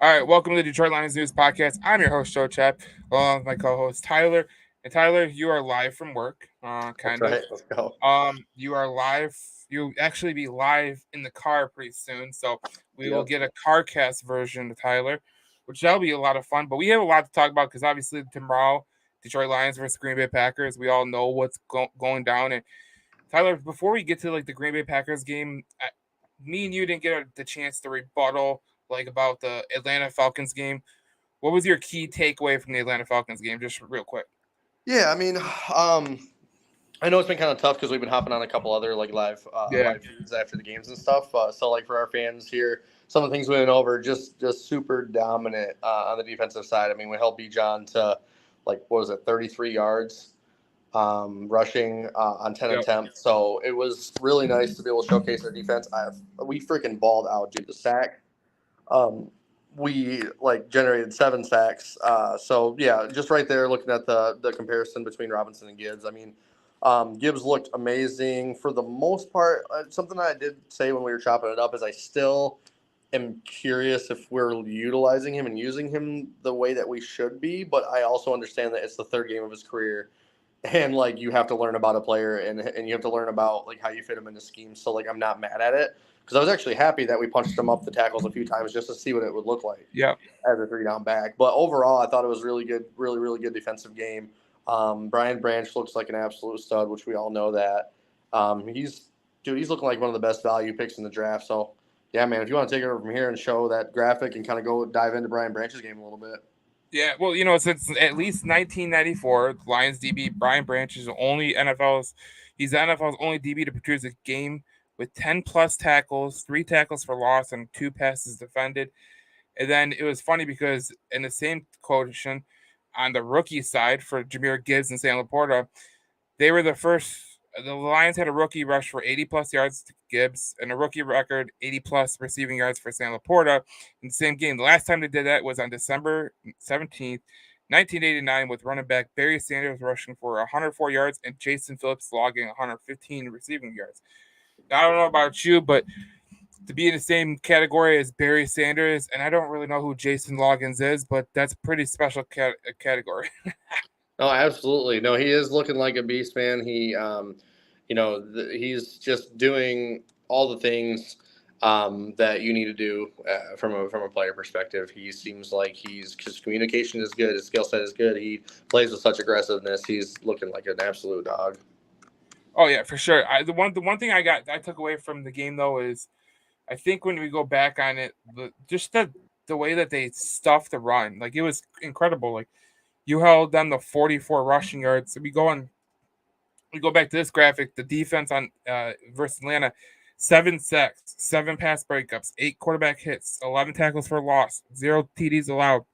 All right, welcome to the Detroit Lions News Podcast. I'm your host, Joe Chap, along with my co-host Tyler. And Tyler, you are live from work, That's kind of. right. Let's go. You are live. You'll actually be live in the car pretty soon, so we will Yep. get a CarCast version of Tyler, which that'll be a lot of fun. But we have a lot to talk about because obviously tomorrow, Detroit Lions versus Green Bay Packers. We all know what's going down. And Tyler, before we get to like the Green Bay Packers game, me and you didn't get the chance to rebuttal like about the Atlanta Falcons game. What was your key takeaway from the Atlanta Falcons game, just real quick? Yeah, I know it's been kind of tough because we've been hopping on a couple other like Yeah, live feeds after the games and stuff. So like for our fans here, some of the things we went over just super dominant on the defensive side. I mean, we held B John to like what was it, 33 yards rushing on 10 yep, attempts. So it was really nice to be able to showcase our defense. We freaking balled out, dude. The sack. Um, we like generated 7 sacks. So yeah, just right there, looking at the comparison between Robinson and Gibbs. I mean, Gibbs looked amazing for the most part. Something I did say when we were chopping it up is I still am curious if we're utilizing him and using him the way that we should be. But I also understand that it's the third game of his career, and like you have to learn about a player and you have to learn about like how you fit him into schemes. So like I'm not mad at it because I was actually happy that we punched him up the tackles a few times just to see what it would look like yep. as a 3 down back. But overall, I thought it was really good, really good defensive game. Brian Branch looks like an absolute stud, which we all know that. He's looking like one of the best value picks in the draft. So yeah, man, if you want to take it over from here and show that graphic and kind of go dive into Brian Branch's game a little bit. Yeah, well, since at least 1994, Lions DB Brian Branch is the only he's the NFL's only DB to produce a game with 10 plus tackles, 3 tackles for loss, and 2 passes defended. And then it was funny because in the same quotation on the rookie side for Jameer Gibbs and Sam Laporta, they were the first. The Lions had a rookie rush for 80 plus yards to Gibbs and a rookie record 80 plus receiving yards for Sam Laporta in the same game. The last time they did that was on December 17th, 1989, with running back Barry Sanders rushing for 104 yards and Jason Phillips logging 115 receiving yards. Now, I don't know about you, but to be in the same category as Barry Sanders, and I don't really know who Jason Loggins is, but that's pretty special category. Oh, absolutely. No, he is looking like a beast, man. He's just doing all the things that you need to do from a player perspective. He seems like his communication is good, his skill set is good. He plays with such aggressiveness. He's looking like an absolute dog. Oh yeah, for sure. The one thing I took away from the game though is I think when we go back on it, just the way that they stuffed the run, like it was incredible. Like you held them to 44 rushing yards. So we go back to this graphic. The defense on versus Atlanta, 7 sacks, 7 pass breakups, 8 quarterback hits, 11 tackles for loss, 0 TDs allowed.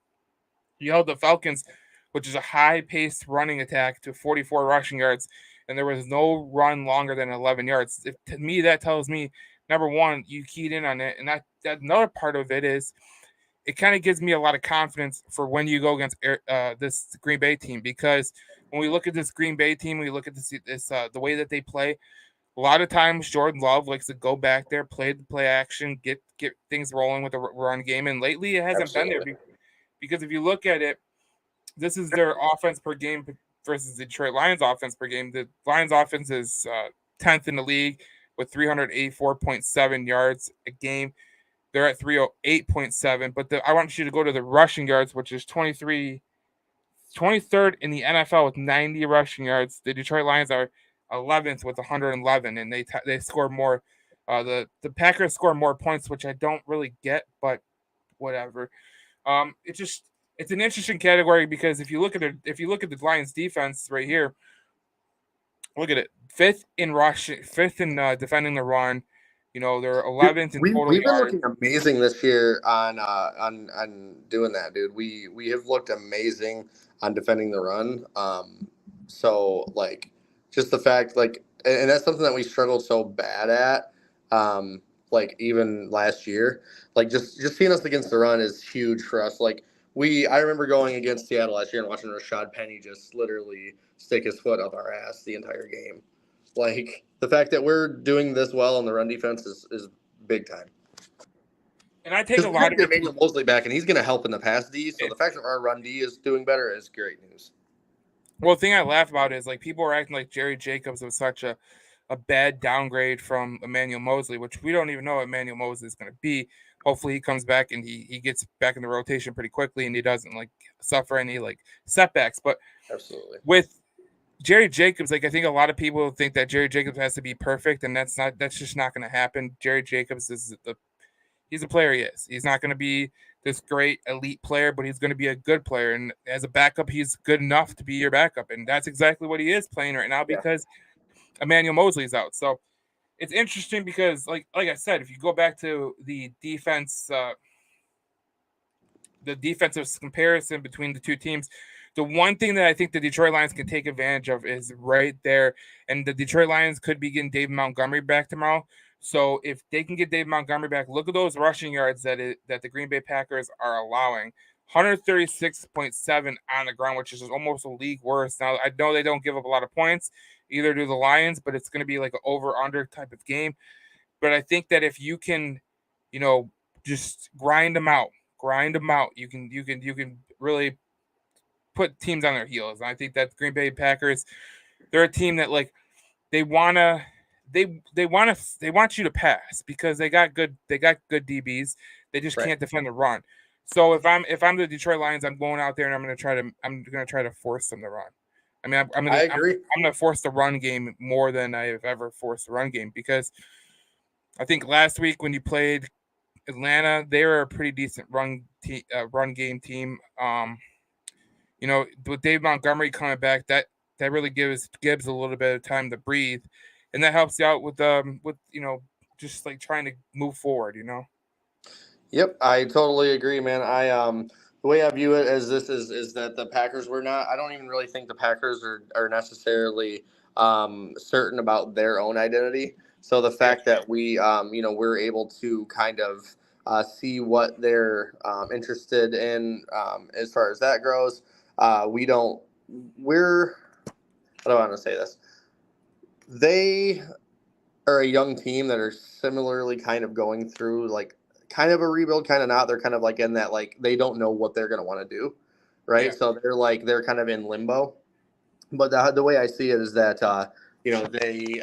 You held the Falcons, which is a high-paced running attack, to 44 rushing yards, and there was no run longer than 11 yards. To me, that tells me number one, you keyed in on it, and that another part of it is it kind of gives me a lot of confidence for when you go against this Green Bay team, because when we look at this Green Bay team, we look at this the way that they play. A lot of times, Jordan Love likes to go back there, play the play action, get things rolling with the run game, and lately it hasn't been there Absolutely. because if you look at it, this is their offense per game versus the Detroit Lions offense per game. The Lions offense is 10th in the league with 384.7 yards a game. They're at 308.7, but I want you to go to the rushing yards, which is 23rd in the NFL with 90 rushing yards. The Detroit Lions are 11th with 111, and they score more. The Packers score more points, which I don't really get, but whatever. It's just it's an interesting category because if you look at the Lions defense right here, look at it, fifth in defending the run. They're Dude, 11th in total we've been yards. looking amazing this year on doing that, dude. We have looked amazing on defending the run. So like just the fact like, and that's something that we struggled so bad at. Like even last year, like just seeing us against the run is huge for us. Like I remember going against Seattle last year and watching Rashad Penny just literally stick his foot up our ass the entire game. Like the fact that we're doing this well on the run defense is big time. And I take Because a we're lot going of to get it. Emmanuel Mosley back, and he's going to help in the pass D. So the fact that our run D is doing better is great news. Well, the thing I laugh about is like people are acting like Jerry Jacobs was such a bad downgrade from Emmanuel Mosley, which we don't even know what Emmanuel Mosley is going to be. Hopefully he comes back and he gets back in the rotation pretty quickly and he doesn't like suffer any like setbacks. But Absolutely. with Jerry Jacobs, like I think a lot of people think that Jerry Jacobs has to be perfect, and that's just not going to happen. Jerry Jacobs he's a player he is. He's not going to be this great elite player, but he's going to be a good player. And as a backup, he's good enough to be your backup. And that's exactly what he is playing right now because Emmanuel Mosley's out. So it's interesting because, like I said, if you go back to the defense, the defensive comparison between the two teams, the one thing that I think the Detroit Lions can take advantage of is right there. And the Detroit Lions could be getting David Montgomery back tomorrow. So if they can get David Montgomery back, look at those rushing yards that the Green Bay Packers are allowing. 136.7 on the ground, which is almost a league worst. Now, I know they don't give up a lot of points, either do the Lions, but it's going to be like an over-under type of game. But I think that if you can, just grind them out, you can really put teams on their heels. And I think that Green Bay Packers, they're a team that like they wanna they want you to pass because they got good DBs. They just can't defend the run. So if I'm the Detroit Lions, I'm going out there and I'm gonna try to force them to run. I mean, I agree. I'm gonna force the run game more than I have ever forced the run game because I think last week when you played Atlanta, they were a pretty decent run game team. With Dave Montgomery coming back, that really gives Gibbs a little bit of time to breathe, and that helps you out with just like trying to move forward. Yep, I totally agree, man. The way I view it as this is that the Packers were not. I don't even really think the Packers are necessarily certain about their own identity. So the fact that we're able to kind of see what they're interested in as far as that goes. We don't. We're. I don't want to say this. They are a young team that are similarly kind of going through like kind of a rebuild, kind of not. They're kind of like in that like they don't know what they're going to want to do, right? Yeah. So they're kind of in limbo. But the way I see it is that they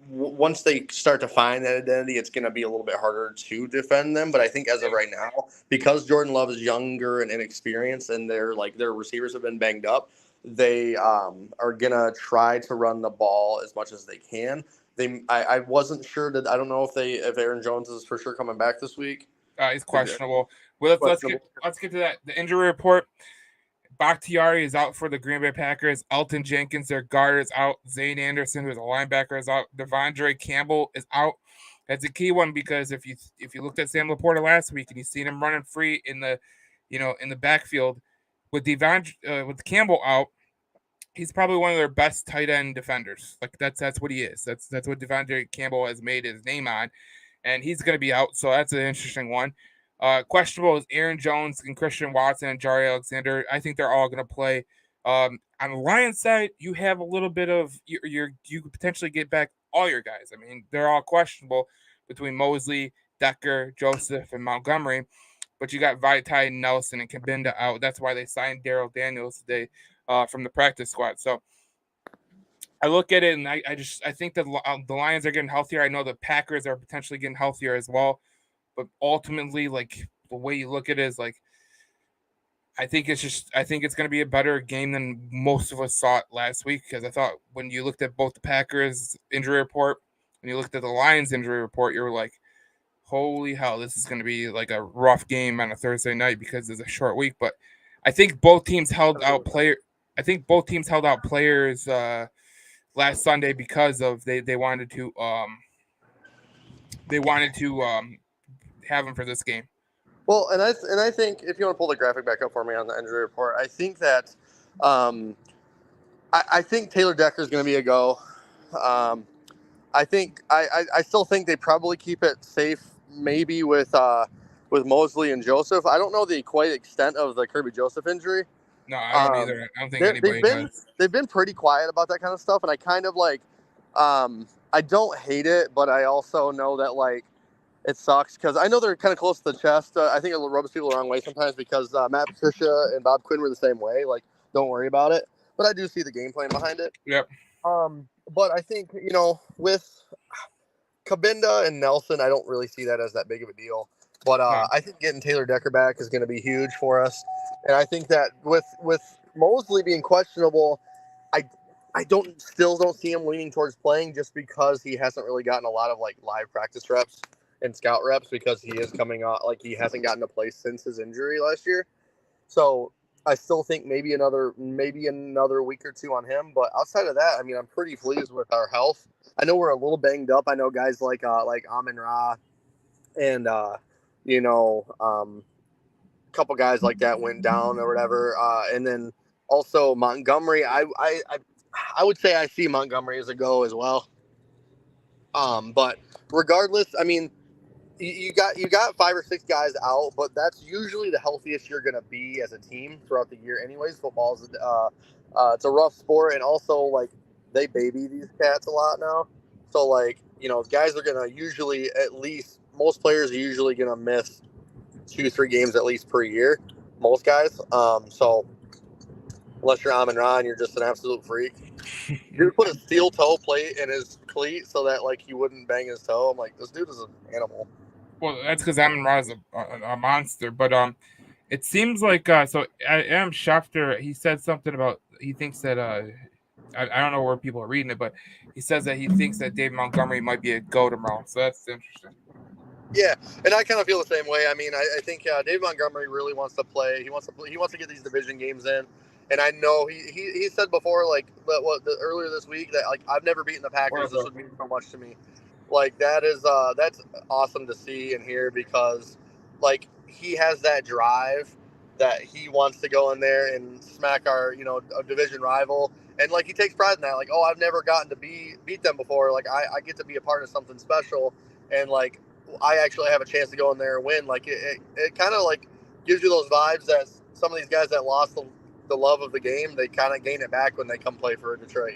once they start to find that identity, it's going to be a little bit harder to defend them. But I think as of right now, because Jordan Love is younger and inexperienced, and their receivers have been banged up, they are gonna try to run the ball as much as they can. I wasn't sure that I don't know if Aaron Jones is for sure coming back this week. He's questionable. Well, let's get to that. The injury report. Bakhtiari is out for the Green Bay Packers. Elton Jenkins, their guard, is out. Zane Anderson, who's a linebacker, is out. Devondre Campbell is out. That's a key one because if you looked at Sam Laporta last week and you seen him running free in the backfield with with Campbell out, he's probably one of their best tight end defenders. Like that's what he is. That's what Devondre Campbell has made his name on, and he's going to be out. So that's an interesting one. Questionable is Aaron Jones and Christian Watson and Jari Alexander. I think they're all going to play. On the Lions side, you have a little bit of you could potentially get back all your guys. I mean, they're all questionable between Mosley, Decker, Joseph, and Montgomery. But you got Vaitai, Nelson, and Kabinda out. That's why they signed Daryl Daniels today from the practice squad. So I look at it and I think that the Lions are getting healthier. I know the Packers are potentially getting healthier as well. But ultimately, like the way you look at it is like I think it's going to be a better game than most of us thought last week because I thought when you looked at both the Packers injury report and you looked at the Lions injury report, you were like, holy hell, this is going to be like a rough game on a Thursday night because it's a short week. But I think both teams held out players last Sunday because of they wanted to have them for this game. Well, and I think if you want to pull the graphic back up for me on the injury report, I think that I think Taylor Decker is going to be a go. I think I still think they probably keep it safe, maybe with Mosley and Joseph. I don't know the quite extent of the Kirby Joseph injury. No, I don't either. I don't think anybody does. They've been pretty quiet about that kind of stuff, and I kind of like I don't hate it, but I also know that like It sucks because I know they're kind of close to the chest. I think it rubs people the wrong way sometimes because Matt Patricia and Bob Quinn were the same way. Like, don't worry about it. But I do see the game plan behind it. Yep. But I think, with Kabinda and Nelson, I don't really see that as that big of a deal. But No. I think getting Taylor Decker back is going to be huge for us. And I think that with Mosley being questionable, I still don't see him leaning towards playing just because he hasn't really gotten a lot of like live practice reps and scout reps because he is coming out like he hasn't gotten a place since his injury last year. So I still think maybe another week or two on him. But outside of that, I mean, I'm pretty pleased with our health. I know we're a little banged up. I know guys like Amon Ra and a couple guys like that went down or whatever. And then also Montgomery. I would say I see Montgomery as a go as well. But regardless, I mean, you got 5 or 6 guys out, but that's usually the healthiest you're gonna be as a team throughout the year. Anyways, football is it's a rough sport, and also like they baby these cats a lot now. So like guys are gonna usually most players are usually gonna miss 2-3 games at least per year. Most guys. So unless you're Amon Ra and you're just an absolute freak. Dude put a steel toe plate in his cleat so that like he wouldn't bang his toe. I'm like, this dude is an animal. Well, that's because Amon Ra is a monster. But it seems like so Adam Schefter, he said something about he thinks that I don't know where people are reading it, but he says that he thinks that David Montgomery might be a go tomorrow. So that's interesting. Yeah, and I kind of feel the same way. I mean, I think David Montgomery really wants to play. He wants to get these division games in. And I know he said before, like earlier this week, that like I've never beaten the Packers. This would mean so much to me. Like that's awesome to see and hear because like he has that drive that he wants to go in there and smack our a division rival, and like he takes pride in that. Like, oh, I've never gotten to beat them before. Like I get to be a part of something special, and like I actually have a chance to go in there and win. Like it kind of like gives you those vibes that some of these guys that lost the love of the game, they kind of gain it back when they come play for Detroit,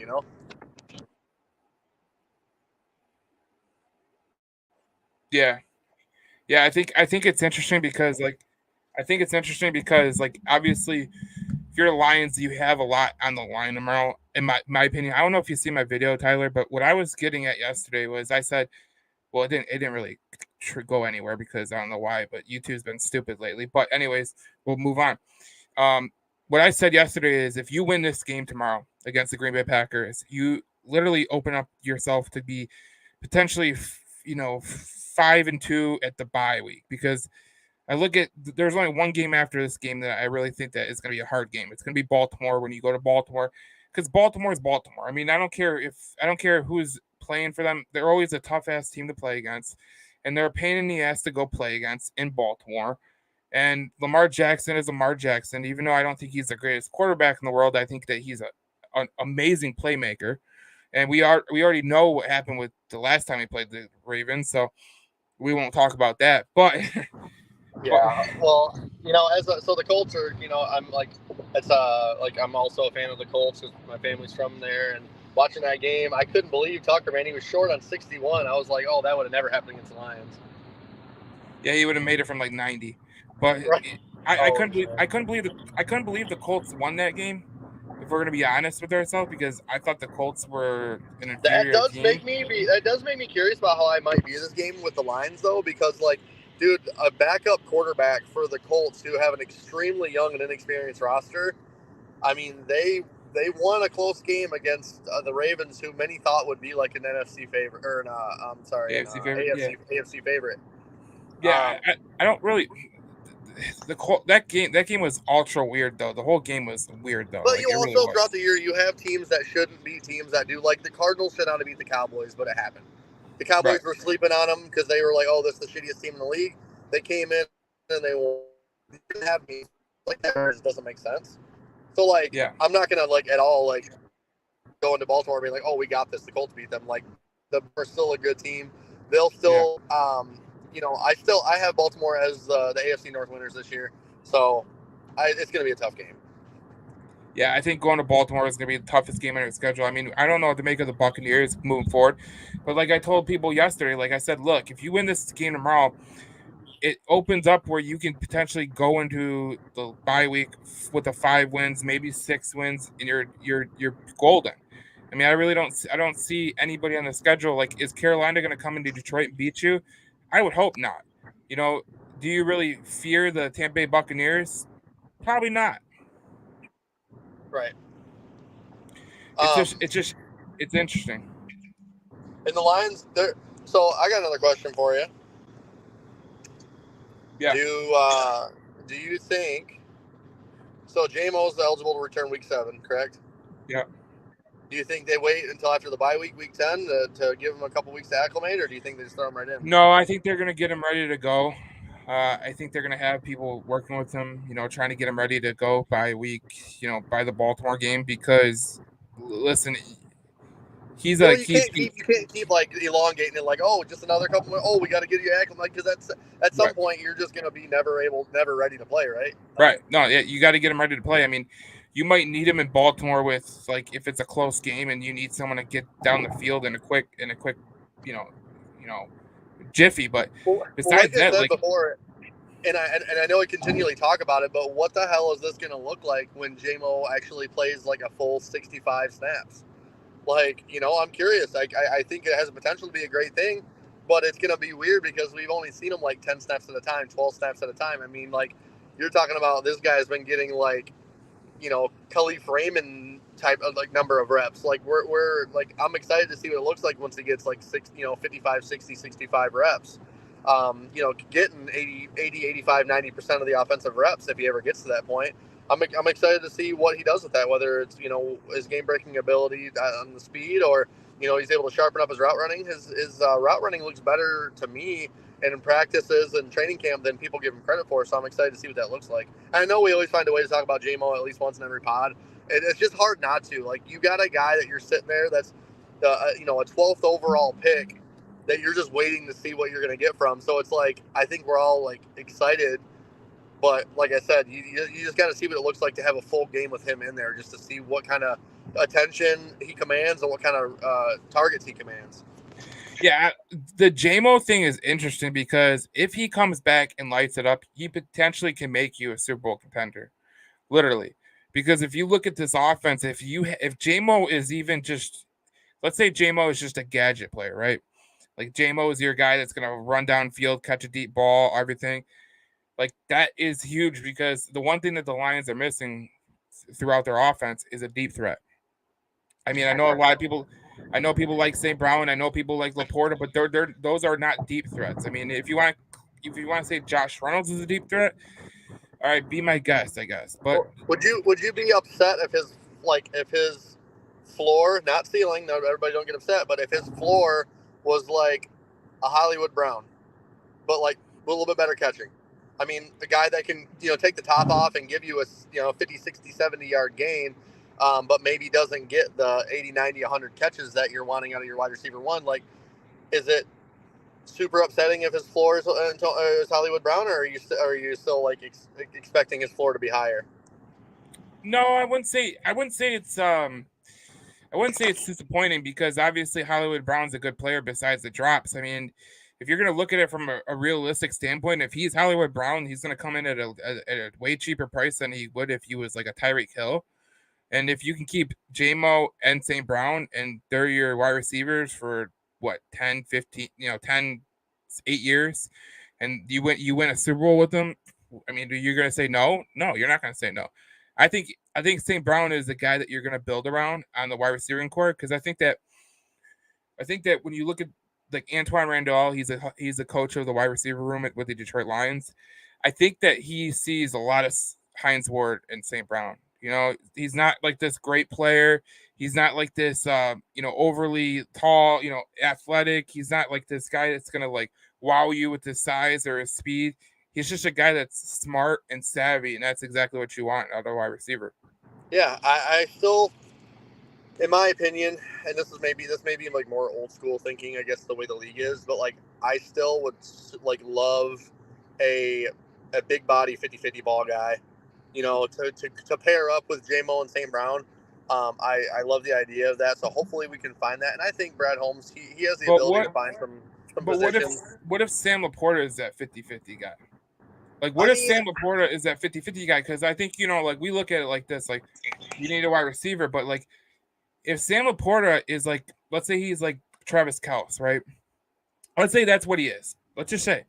Yeah, yeah. I think it's interesting because like obviously if you're the Lions, you have a lot on the line tomorrow. In my opinion, I don't know if you see my video, Tyler, but what I was getting at yesterday was I said, well, it didn't really go anywhere because I don't know why, but YouTube's been stupid lately. But anyways, we'll move on. What I said yesterday is if you win this game tomorrow against the Green Bay Packers, you literally open up yourself to be potentially, 5-2 at the bye week because I look at there's only one game after this game that I really think that is going to be a hard game. It's going to be Baltimore when you go to Baltimore because Baltimore is Baltimore. I mean, I don't care who's playing for them. They're always a tough ass team to play against, and they're a pain in the ass to go play against in Baltimore. And Lamar Jackson is Lamar Jackson. Even though I don't think he's the greatest quarterback in the world, I think that he's an amazing playmaker. And we already know what happened with the last time he played the Ravens, so we won't talk about that. But yeah, well, so the Colts are, I'm like, it's like I'm also a fan of the Colts because my family's from there, and watching that game, I couldn't believe Tucker, man, he was short on 61. I was like, oh, that would have never happened against the Lions. Yeah, he would have made it from like 90. But Right. I couldn't believe the Colts won that game. If we're gonna be honest with ourselves, because I thought the Colts were an inferior team. That does make me curious about how I might view this game with the Lions, though, because like, dude, a backup quarterback for the Colts who have an extremely young and inexperienced roster. I mean, they won a close game against the Ravens, who many thought would be like an NFC favorite, or AFC favorite. AFC favorite. Yeah, I don't really. That game was ultra weird though. The whole game was weird though. But Like, you also really throughout the year you have teams that shouldn't beat teams that do. Like the Cardinals should not have beat the Cowboys, but it happened. The Cowboys were sleeping on them because they were like, "Oh, this is the shittiest team in the league." They came in and they didn't have me. Like that just doesn't make sense. So like, yeah. I'm not gonna like at all like go into Baltimore and be like, "Oh, we got this." The Colts beat them. Like, they're still a good team. They'll still, I have Baltimore as the AFC North winners this year. So, it's gonna be a tough game. Yeah, I think going to Baltimore is going to be the toughest game on their schedule. I mean, I don't know what to make of the Buccaneers moving forward, but like I told people yesterday, like I said, look, if you win this game tomorrow, it opens up where you can potentially go into the bye week with the 5 wins, maybe 6 wins, and you're golden. I mean, I don't see anybody on the schedule. Like, is Carolina going to come into Detroit and beat you? I would hope not. You know, do you really fear the Tampa Bay Buccaneers? Probably not. Right. It's Um, just it's interesting. and the Lions, they're so. I got another question for you. Yeah, Do you think so? JMO's eligible to return week 7, correct? yeah. Do you think they wait until after the bye week, week 10, to give him a couple weeks to acclimate, or do you think they just throw him right in? No, I think they're gonna get him ready to go. I think they're gonna have people working with him, trying to get him ready to go by week, by the Baltimore game because listen, he's Well, a you he's can't keep like elongating it, like, oh, just another couple. Oh, we got to get you acclimated, because that's at some right, point you're just gonna be never ready to play, right? right. No, yeah, you got to get him ready to play. I mean, you might need him in Baltimore with like if it's a close game and you need someone to get down the field in a quick, you know, you know, jiffy. But Well, besides like I that, said like before, and I know we continually talk about it, but what the hell is this going to look like when JMO actually plays like a full 65 snaps? Like, I'm curious. I think it has the potential to be a great thing, but it's going to be weird because we've only seen him like 10 snaps at a time, 12 snaps at a time. I mean, like, you're talking about this guy's been getting like, Khalif Raymond type of like number of reps. Like, we're like, I'm excited to see what it looks like once he gets like 55, 60, 65 reps. Getting 85, 90% of the offensive reps if he ever gets to that point. I'm excited to see what he does with that, whether it's, his game breaking ability on the speed, or, he's able to sharpen up his route running. His route running looks better to me and in practices and training camp than people give him credit for. So I'm excited to see what that looks like. And I know we always find a way to talk about JMO at least once in every pod. It's just hard not to. Like, you got a guy that you're sitting there that's a 12th overall pick that you're just waiting to see what you're going to get from. So it's like, I think we're all like excited, but like I said, you just got to see what it looks like to have a full game with him in there, just to see what kind of attention he commands and what kind of targets he commands. yeah, the JMO thing is interesting because if he comes back and lights it up, he potentially can make you a Super Bowl contender, literally. Because if you look at this offense, if JMO is even just, let's say JMO is just a gadget player, right? Like JMO is your guy that's gonna run downfield, catch a deep ball, everything. Like that is huge because the one thing that the Lions are missing throughout their offense is a deep threat. I mean, I know a lot of people. I know people like St. Brown. I know people like Laporta, but those are not deep threats. I mean, if you want to say Josh Reynolds is a deep threat, all right, be my guest, I guess. But Would you be upset if his floor, not ceiling, no, everybody don't get upset, but if his floor was like a Hollywood Brown, but like a little bit better catching? I mean, a guy that can, take the top off and give you a, 50, 60, 70-yard gain, but maybe doesn't get the 80, 90, 100 catches that you're wanting out of your wide receiver one. Like, is it super upsetting if his floor is Hollywood Brown, or are you still like expecting his floor to be higher? no, I wouldn't say it's disappointing because obviously Hollywood Brown's a good player besides the drops. I mean, if you're going to look at it from a realistic standpoint, if he's Hollywood Brown, he's going to come in at a way cheaper price than he would if he was like a Tyreek Hill. And if you can keep JMO and St. Brown and they're your wide receivers for what 10, 15, 10, 8 years, and you win a Super Bowl with them, I mean, you're gonna say no? No, you're not gonna say no. I think St. Brown is the guy that you're gonna build around on the wide receiving core because I think that when you look at like Antoine Randall, he's a coach of the wide receiver room with the Detroit Lions. I think that he sees a lot of Hines Ward and St. Brown. He's not like this great player. He's not like this, overly tall, athletic. He's not like this guy that's gonna like wow you with his size or his speed. He's just a guy that's smart and savvy, and that's exactly what you want out of a wide receiver. Yeah, I still, in my opinion, and this may be like more old school thinking, I guess, the way the league is, but like, I still would like love a big body 50-50 ball guy, to pair up with J-Mo and St. Brown. I love the idea of that. So hopefully we can find that. And I think Brad Holmes, he has the ability to find some But positions. what if Sam Laporta is that 50-50 guy? Like, what if Sam Laporta is that 50-50 guy? Because I think, like, we look at it like this, like, you need a wide receiver, but, like, if Sam Laporta is, like, let's say he's, like, Travis Kelce, right? Let's say that's what he is. Let's just say.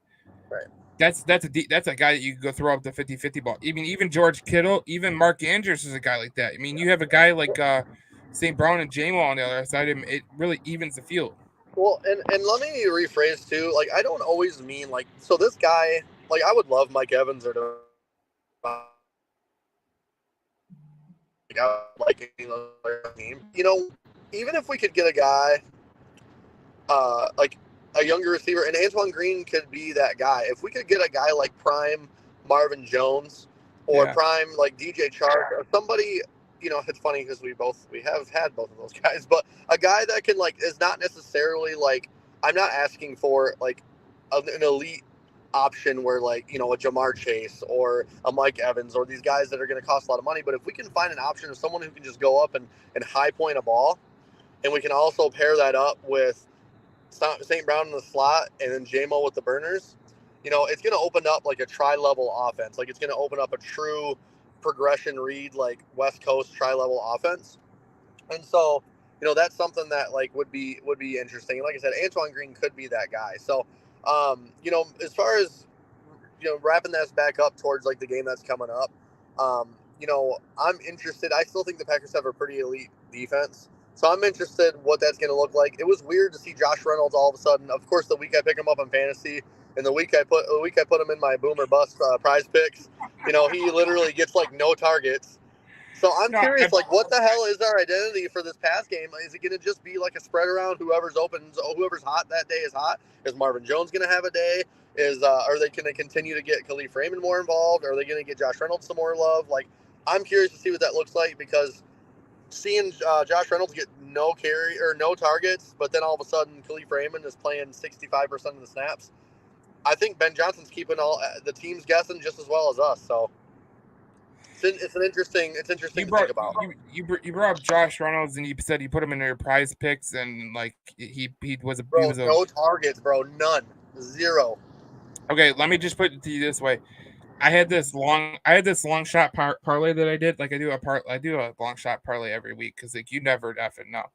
Right. That's a guy that you can go throw up the 50-50 ball. I mean, even George Kittle, even Mark Andrews is a guy like that. I mean, you have a guy like St. Brown and J-Mo on the other side, and it really evens the field. Well, and let me rephrase too. Like, I don't always mean like, so this guy, like, I would love Mike Evans or like any other team. Even if we could get a guy, like a younger receiver, and Antoine Green could be that guy. If we could get a guy like prime Marvin Jones or prime like DJ Chark or somebody. It's funny because we have had both of those guys, but a guy that can like is not necessarily like, I'm not asking for like an elite option where like, a Jamar Chase or a Mike Evans or these guys that are going to cost a lot of money. But if we can find an option of someone who can just go up and high point a ball, and we can also pair that up with St. Brown in the slot and then J-Mo with the burners, it's going to open up like a tri-level offense. Like, it's going to open up a true progression read, like West Coast tri-level offense. And so, that's something that like would be interesting. And like I said, Antoine Green could be that guy. So, as far as, wrapping this back up towards like the game that's coming up, I'm interested. I still think the Packers have a pretty elite defense. So I'm interested what that's going to look like. It was weird to see Josh Reynolds all of a sudden. Of course, the week I pick him up on fantasy, and the week I put him in my boom or bust prize picks, he literally gets like no targets. So I'm curious, like, what the hell is our identity for this pass game? Is it going to just be like a spread around? Whoever's hot that day is hot. Is Marvin Jones going to have a day? Are they going to continue to get Khalif Raymond more involved? Are they going to get Josh Reynolds some more love? Like, I'm curious to see what that looks like, because seeing Josh Reynolds get no carry or no targets, but then all of a sudden Khalif Raymond is playing 65% of the snaps. I think Ben Johnson's keeping all the teams guessing just as well as us. So it's interesting to think about. You brought up Josh Reynolds, and you said you put him in your prize picks, and like he was no targets, bro, none, zero. Okay, let me just put it to you this way. I had this long shot parlay that I did. Like, I do a long shot parlay every week because like you never effing know.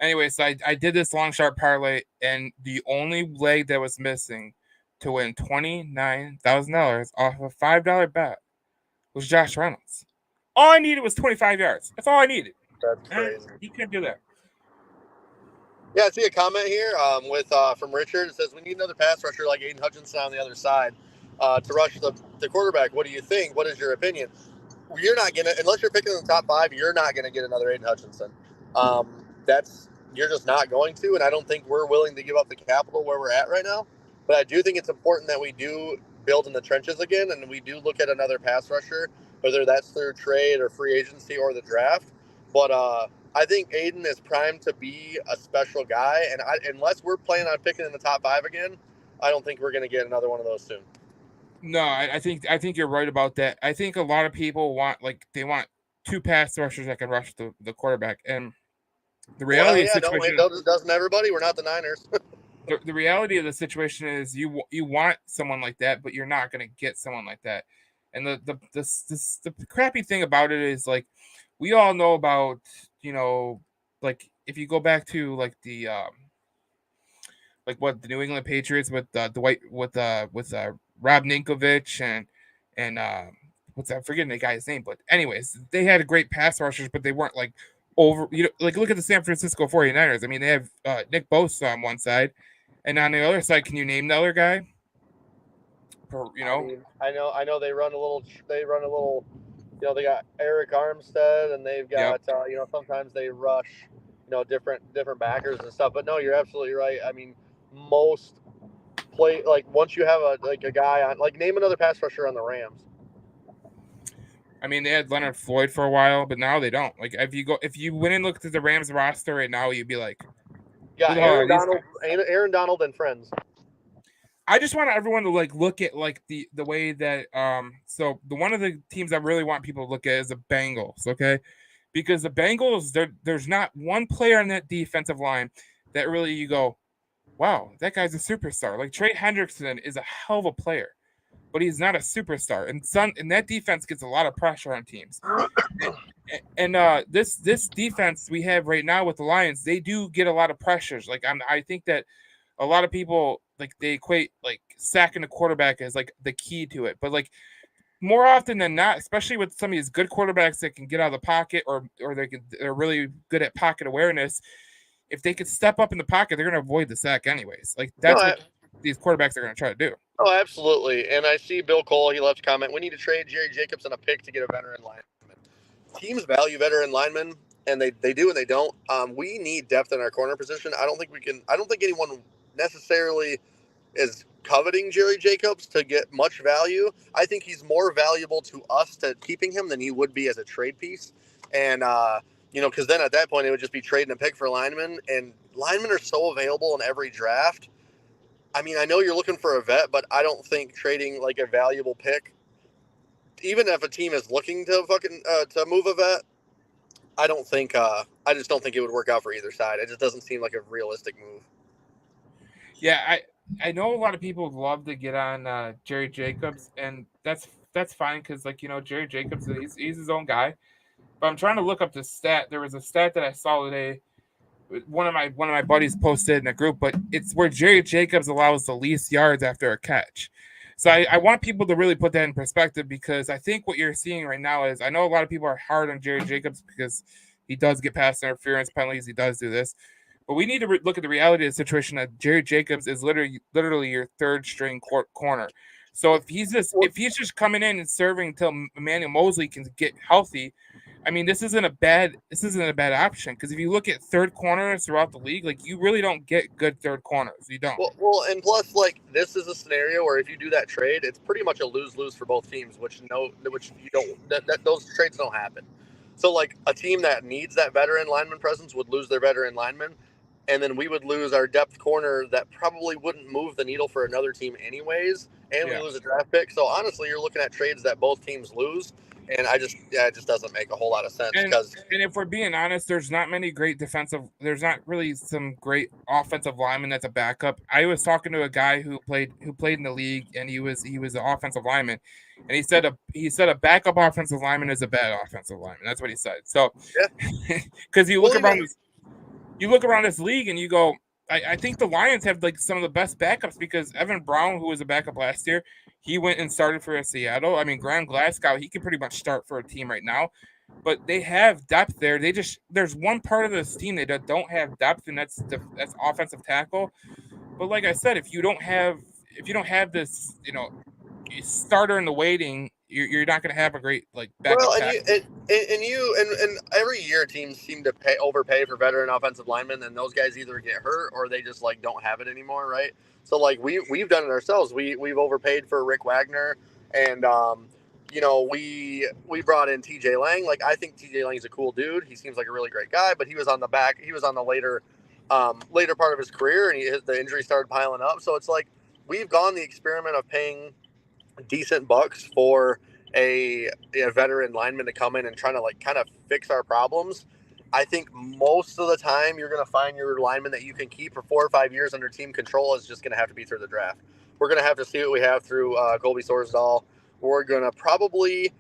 Anyway, so I did this long shot parlay, and the only leg that was missing to win $29,000 off a $5 bet was Josh Reynolds. All I needed was 25 yards. That's all I needed. That's crazy. He couldn't do that. Yeah, I see a comment here from Richard. It says, we need another pass rusher like Aiden Hutchinson on the other side to rush the quarterback. What do you think? What is your opinion? You're not going to, unless you're picking in the top 5, you're not going to get another Aiden Hutchinson. You're just not going to, and I don't think we're willing to give up the capital where we're at right now. But I do think it's important that we do build in the trenches again, and we do look at another pass rusher, whether that's through trade or free agency or the draft. But I think Aiden is primed to be a special guy, and unless we're planning on picking in the top 5 again, I don't think we're going to get another one of those soon. No, I think you're right about that. I think a lot of people want 2 pass rushers that can rush the quarterback, and the reality of the situation doesn't everybody? We're not the Niners. The reality of the situation is you want someone like that, but you're not going to get someone like that. And the crappy thing about it is, like, we all know about, like, if you go back to like the what the New England Patriots with Dwight with Rob Ninkovich and I'm forgetting the guy's name, but anyways, they had great pass rushers, but they weren't like over, like, look at the San Francisco 49ers. I mean, they have Nick Bosa on one side, and on the other side, can you name the other guy? I know they run a little. They got Eric Armstead, and they've got sometimes they rush, different backers and stuff. But no, you're absolutely right. I mean, most play, like, once you have a guy on, like, name another pass rusher on the Rams. I mean, they had Leonard Floyd for a while, but now they don't. Like, if you went and looked at the Rams roster right now, you'd be like, yeah, Aaron Donald and friends. I just want everyone to like look at like the way that so the one of the teams I really want people to look at is the Bengals, okay? Because the Bengals, there's not one player on that defensive line that really you go, wow, that guy's a superstar. Like Trey Hendrickson is a hell of a player, but he's not a superstar. And that defense gets a lot of pressure on teams. And this defense we have right now with the Lions, they do get a lot of pressures. Like I think that a lot of people like they equate like sacking the quarterback as like the key to it, but like more often than not, especially with some of these good quarterbacks that can get out of the pocket or they're really good at pocket awareness. If they could step up in the pocket, they're going to avoid the sack anyways. Like that's what these quarterbacks are going to try to do. Oh, absolutely. And I see Bill Cole. He left a comment. We need to trade Jerry Jacobs and a pick to get a veteran lineman. Teams value veteran linemen, and they do and they don't. We need depth in our corner position. I don't think anyone necessarily is coveting Jerry Jacobs to get much value. I think he's more valuable to us to keeping him than he would be as a trade piece. And, because then at that point it would just be trading a pick for linemen. And linemen are so available in every draft. I mean, I know you're looking for a vet, but I don't think trading like a valuable pick, even if a team is looking to to move a vet, I just don't think it would work out for either side. It just doesn't seem like a realistic move. Yeah, I know a lot of people would love to get on Jerry Jacobs, and that's fine because like Jerry Jacobs he's his own guy. But I'm trying to look up the stat. There was a stat that I saw today. One of my buddies posted in a group, but it's where Jerry Jacobs allows the least yards after a catch. So I want people to really put that in perspective because I think what you're seeing right now is I know a lot of people are hard on Jerry Jacobs because he does get pass interference penalties. He does do this. But we need to look at the reality of the situation that Jerry Jacobs is literally your third string corner. So if he's just coming in and serving until Emmanuel Mosley can get healthy, I mean this isn't a bad option because if you look at third corners throughout the league, like you really don't get good third corners. You don't. Well, and plus, like this is a scenario where if you do that trade, it's pretty much a lose-lose for both teams, which you don't that those trades don't happen. So like a team that needs that veteran lineman presence would lose their veteran lineman, and then we would lose our depth corner that probably wouldn't move the needle for another team anyways, and we lose a draft pick. So honestly, you're looking at trades that both teams lose, and it just doesn't make a whole lot of sense. And if we're being honest, there's not many great there's not really some great offensive lineman that's a backup. I was talking to a guy who played in the league, and he was an offensive lineman, and he said a backup offensive lineman is a bad offensive lineman. That's what he said. So, because you look around this league and you go, I think the Lions have like some of the best backups because Evan Brown, who was a backup last year, he went and started for Seattle. I mean, Graham Glasgow, he can pretty much start for a team right now, but they have depth there. There's one part of this team that don't have depth, and that's offensive tackle. But like I said, if you don't have this, starter in the waiting, you're not going to have a great like backup. Well, and every year teams seem to overpay for veteran offensive linemen, and those guys either get hurt or they just like don't have it anymore, right? So like we've done it ourselves. We've overpaid for Rick Wagner, and we brought in TJ Lang. Like I think TJ Lang is a cool dude. He seems like a really great guy, but he was on the later part of his career, and the injury started piling up. So it's like we've gone the experiment of paying decent bucks for a veteran lineman to come in and trying to like kind of fix our problems. I think most of the time you're going to find your lineman that you can keep for 4 or 5 years under team control is just going to have to be through the draft. We're going to have to see what we have through Colby Sorsdahl. We're going to probably,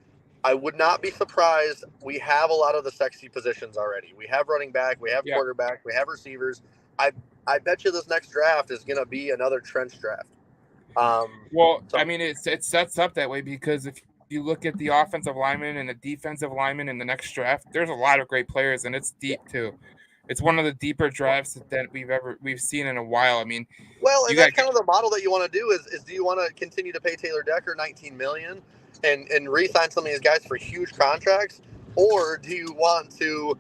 I would not be surprised. We have a lot of the sexy positions already. We have running back, we have quarterback, we have receivers. I bet you this next draft is going to be another trench draft. I mean, it sets up that way because if you look at the offensive lineman and the defensive lineman in the next draft, there's a lot of great players, and it's deep too. It's one of the deeper drafts that we've seen in a while. I mean, and that's kind of the model that you want to do is do you want to continue to pay Taylor Decker $19 million and re-sign some of these guys for huge contracts, or do you want to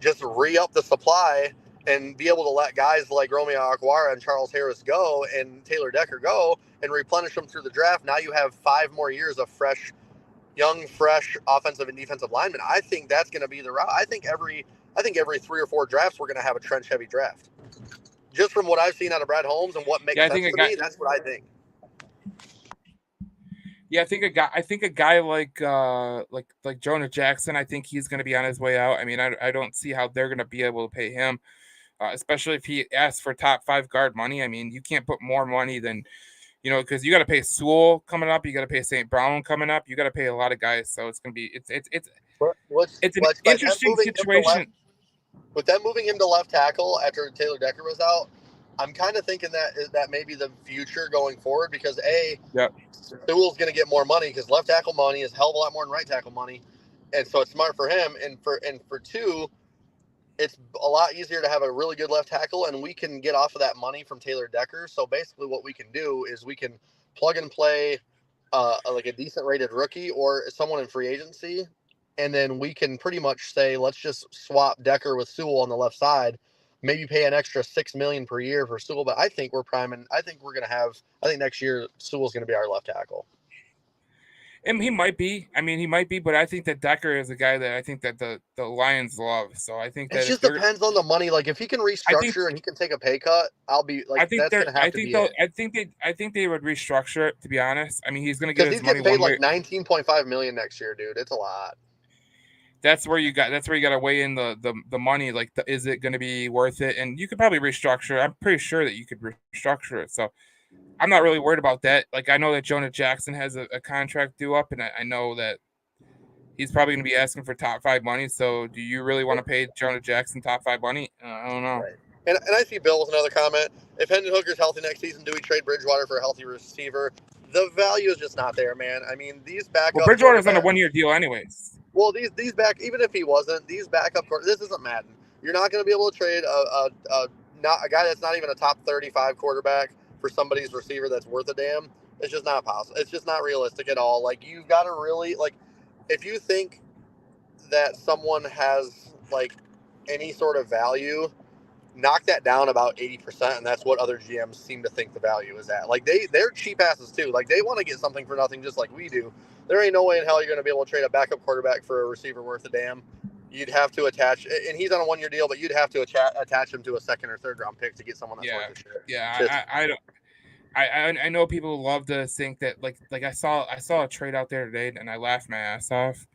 just re-up the supply and be able to let guys like Romeo Okwara and Charles Harris go and Taylor Decker go and replenish them through the draft? Now you have 5 more years of fresh offensive and defensive linemen. I think that's going to be the route. I think every 3 or 4 drafts we're going to have a trench heavy draft. Just from what I've seen out of Brad Holmes and what makes sense to me, that's what I think. Yeah, I think a guy like Jonah Jackson. I think he's going to be on his way out. I mean, I don't see how they're going to be able to pay him, especially if he asks for top 5 guard money. I mean, you can't put more money than because you got to pay Sewell coming up, you got to pay St. Brown coming up, you got to pay a lot of guys. So it's going to be it's an What's by them interesting moving him to left, situation. with them moving him to left tackle after Taylor Decker was out, I'm kind of thinking that may be the future going forward because Yep. Sewell's going to get more money because left tackle money is a hell of a lot more than right tackle money, and so it's smart for him. And for two, it's a lot easier to have a really good left tackle, and we can get off of that money from Taylor Decker. So basically, what we can do is we can plug and play like a decent rated rookie or someone in free agency, and then we can pretty much say let's just swap Decker with Sewell on the left side, maybe pay an extra $6 million per year for Sewell. But I think we're priming. I think we're gonna have. I think next year Sewell's gonna be our left tackle. And he might be. I mean, he might be, but I think that Decker is a guy that I think that the Lions love. So I think It that if just they're, depends on the money. Like if he can I think, restructure and he can take a pay cut, I'll be like that's gonna have to be it. I think they would restructure it. To be honest, I mean, he's going to get Because his he's money getting paid one like way. 19.5 million next year, dude. It's a lot. That's where you got to weigh in the money. Like, is it going to be worth it? And you could probably restructure. I'm pretty sure that you could restructure it. So I'm not really worried about that. Like, I know that Jonah Jackson has a contract due up, and I know that he's probably going to be asking for top 5 money. So do you really want to pay Jonah Jackson top 5 money? I don't know. Right. And I see Bill with another comment. If Hendon Hooker's healthy next season, do we trade Bridgewater for a healthy receiver? The value is just not there, man. I mean, these backup Well, Bridgewater's on a 1-year deal anyways. Well, these back even if he wasn't, these backup this isn't Madden. You're not going to be able to trade not a guy that's not even a top 35 quarterback for somebody's receiver that's worth a damn. It's just not possible. It's just not realistic at all. Like you've got to really like if you think that someone has like any sort of value, knock that down about 80%, and that's what other GMs seem to think the value is at. Like they're cheap asses too. Like they want to get something for nothing just like we do. There ain't no way in hell you're going to be able to trade a backup quarterback for a receiver worth a damn. You'd have to attach, and he's on a 1-year deal, but you'd have to attach him to a second or third round pick to get someone that's worth a shit. Yeah, I don't. I know people love to think that like I saw a trade out there today and I laughed my ass off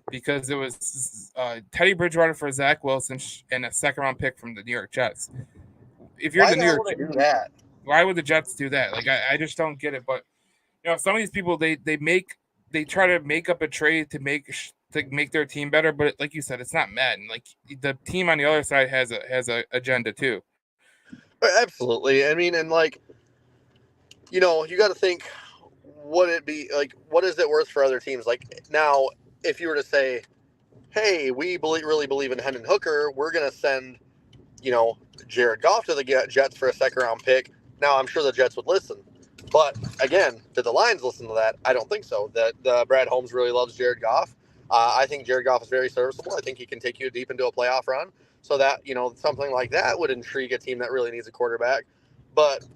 because it was Teddy Bridgewater for Zach Wilson and a second round pick from the New York Jets. If you're the New York Jets, do that? Why would the Jets do that? Like I just don't get it. But some of these people they try to make up a trade to make their team better. But like you said, it's not Madden. Like the team on the other side has a agenda too. Absolutely. I mean, and like you got to think, would it be like, what is it worth for other teams? Like now, if you were to say, hey, we really believe in Hendon Hooker, we're going to send, Jared Goff to the Jets for a second round pick. Now, I'm sure the Jets would listen. But again, did the Lions listen to that? I don't think so. That Brad Holmes really loves Jared Goff. I think Jared Goff is very serviceable. I think he can take you deep into a playoff run. So that, something like that would intrigue a team that really needs a quarterback. But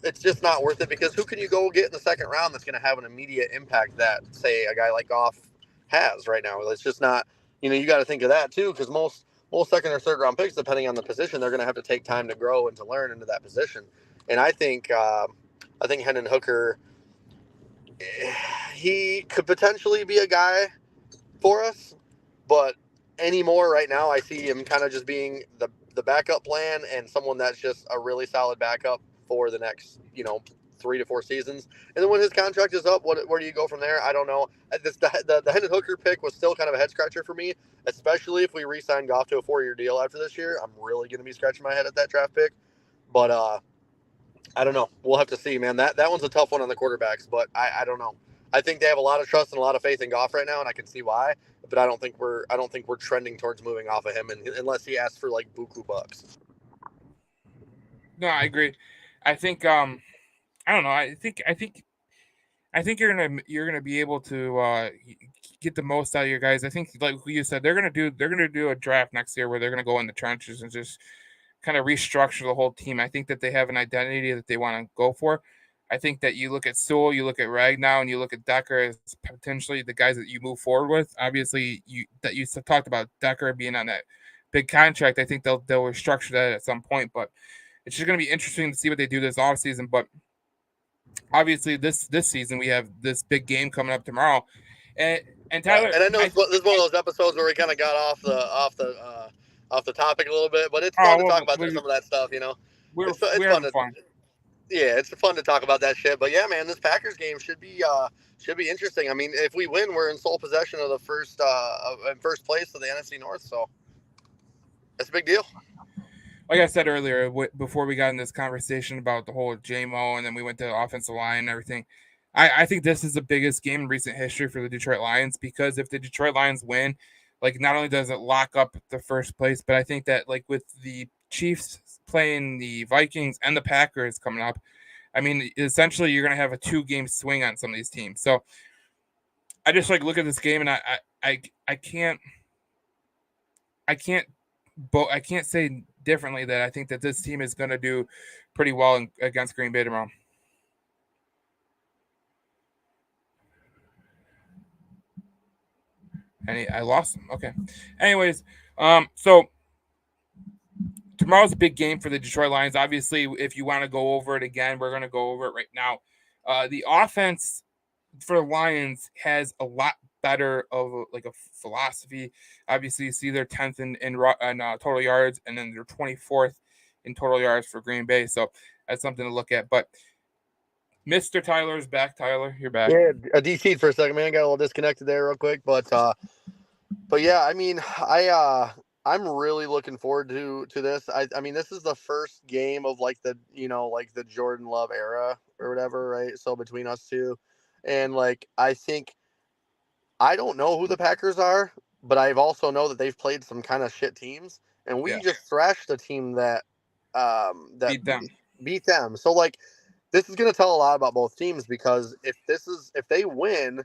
it's just not worth it because who can you go get in the second round that's going to have an immediate impact that, say, a guy like Goff has right now? It's just not, you got to think of that too because most second or third round picks, depending on the position, they're going to have to take time to grow and to learn into that position. And I think Hendon Hooker, he could potentially be a guy for us, but anymore right now, I see him kind of just being the backup plan and someone that's just a really solid backup for the next, 3 to 4 seasons. And then when his contract is up, where do you go from there? I don't know. The Hendon Hooker pick was still kind of a head scratcher for me, especially if we re-sign Goff to a 4-year deal after this year. I'm really going to be scratching my head at that draft pick. But I don't know. We'll have to see, man. That one's a tough one on the quarterbacks, but I don't know. I think they have a lot of trust and a lot of faith in Goff right now, and I can see why. But I don't think we're trending towards moving off of him, unless he asks for like buku bucks. No, I agree. I think I don't know. I think you're gonna be able to get the most out of your guys. I think, like you said, they're gonna do a draft next year where they're gonna go in the trenches and just kind of restructure the whole team. I think that they have an identity that they want to go for. I think that you look at Sewell, you look at Ragnow, and you look at Decker as potentially the guys that you move forward with. Obviously, you talked about Decker being on that big contract. I think they'll restructure that at some point, but it's just going to be interesting to see what they do this offseason. But obviously this season we have this big game coming up tomorrow, and Tyler, and I know this is one of those episodes where we kind of got off the topic a little bit, but it's fun to talk about some of that stuff. we're It's fun having to fun. yeah, it's fun to talk about that shit. But yeah, man, this Packers game should be interesting. I mean, if we win, we're in sole possession of the first place of the NFC North, so that's a big deal. Like I said earlier, before we got in this conversation about the whole JMO, and then we went to the offensive line and everything, I think this is the biggest game in recent history for the Detroit Lions, because if the Detroit Lions win, like, not only does it lock up the first place, but I think that, like, with the Chiefs playing the Vikings and the Packers coming up, I mean, essentially you're going to have a 2-game swing on some of these teams. So I just look at this game, and I can't say differently that I think that this team is going to do pretty well against Green Bay tomorrow. And I lost him. Okay. Anyways, so tomorrow's a big game for the Detroit Lions. Obviously, if you want to go over it again, we're going to go over it right now. The offense for the Lions has a lot better of a philosophy. Obviously, you see they're 10th in total yards, and then they're 24th in total yards for Green Bay. So that's something to look at. But Mr. Tyler's back. Tyler, you're back. Yeah, a DC'd for a second, man. Got a little disconnected there real quick, but yeah, I mean, I'm really looking forward to this. I mean, this is the first game of the Jordan Love era or whatever, right? So between us two, and I think I don't know who the Packers are, but I've also know that they've played some kind of shit teams, and we just thrashed a team that beat them. So this is going to tell a lot about both teams, because if they win,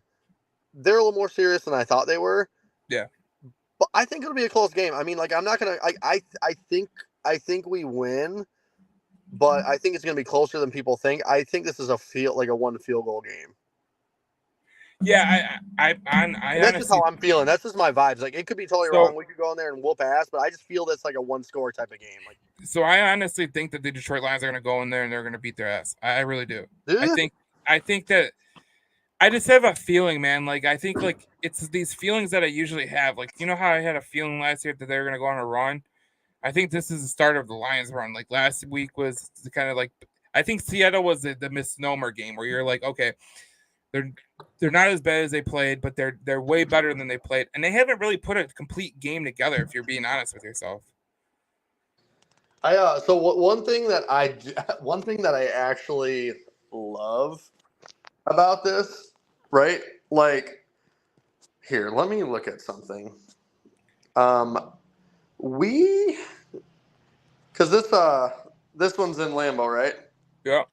they're a little more serious than I thought they were. Yeah. But I think it'll be a close game. I mean, I'm not gonna. I think we win, but I think it's gonna be closer than people think. I think this is a one field goal game. Yeah, I that's just how I'm feeling. That's just my vibes. It could be totally wrong. We could go in there and whoop ass, but I just feel that's a one score type of game. So I honestly think that the Detroit Lions are gonna go in there and they're gonna beat their ass. I really do. I think that. I just have a feeling, man. I think it's these feelings that I usually have. You know how I had a feeling last year that they were going to go on a run? I think this is the start of the Lions run. Last week was kind of I think Seattle was the misnomer game where you're okay, they're not as bad as they played, but they're way better than they played. And they haven't really put a complete game together, if you're being honest with yourself. So one thing that I actually love about this, right? Here, let me look at something. Because this one's in Lambeau, right? Yeah.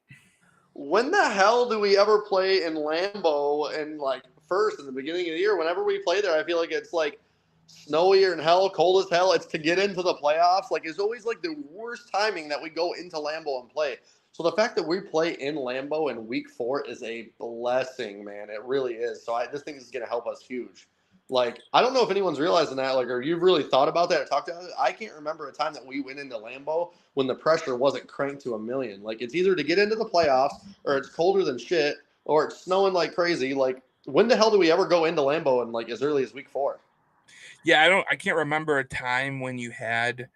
When the hell do we ever play in Lambeau in first in the beginning of the year? Whenever we play there, I feel like it's snowier and hell, cold as hell. It's to get into the playoffs. It's always the worst timing that we go into Lambeau and play. So the fact that we play in Lambeau in week 4 is a blessing, man. It really is. So this thing is going to help us huge. I don't know if anyone's realizing that, or you've really thought about that or talked about it. I can't remember a time that we went into Lambeau when the pressure wasn't cranked to 1,000,000. It's either to get into the playoffs, or it's colder than shit, or it's snowing like crazy. When the hell do we ever go into Lambeau in as early as week 4? Yeah, I can't remember a time when you had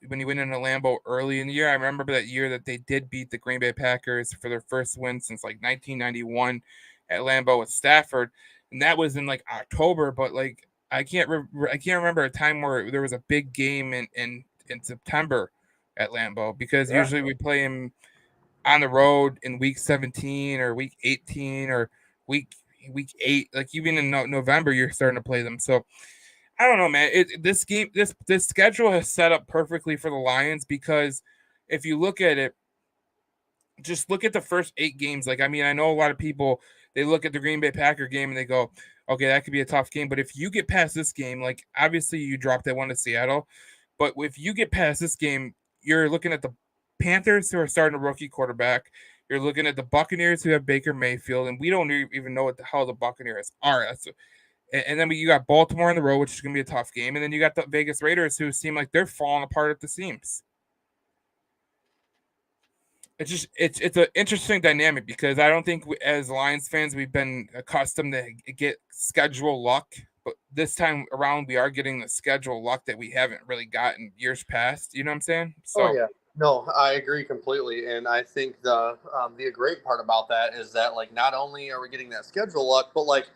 when you went into Lambeau early in the year. I remember that year that they did beat the Green Bay Packers for their first win since 1991 at Lambeau with Stafford, and that was in October. But I can't remember a time where there was a big game in September at Lambeau, because usually we play them on the road in week 17 or week 18 or week 8. Even in November, you're starting to play them. So I don't know, man. This schedule has set up perfectly for the Lions, because if you look at it, just look at the first 8 games. I know a lot of people, they look at the Green Bay Packer game and they go, okay, that could be a tough game. But if you get past this game, obviously you dropped that one to Seattle, but if you get past this game, you're looking at the Panthers, who are starting a rookie quarterback. You're looking at the Buccaneers, who have Baker Mayfield, and we don't even know what the hell the Buccaneers are. And then you got Baltimore on the road, which is going to be a tough game. And then you got the Vegas Raiders, who seem like they're falling apart at the seams. it's an interesting dynamic because I don't think as Lions fans we've been accustomed to get schedule luck, but this time around we are getting the schedule luck that we haven't really gotten years past. You know what I'm saying? Oh So yeah. No, I agree completely, and I think the great part about that is that like not only are we getting that schedule luck, but like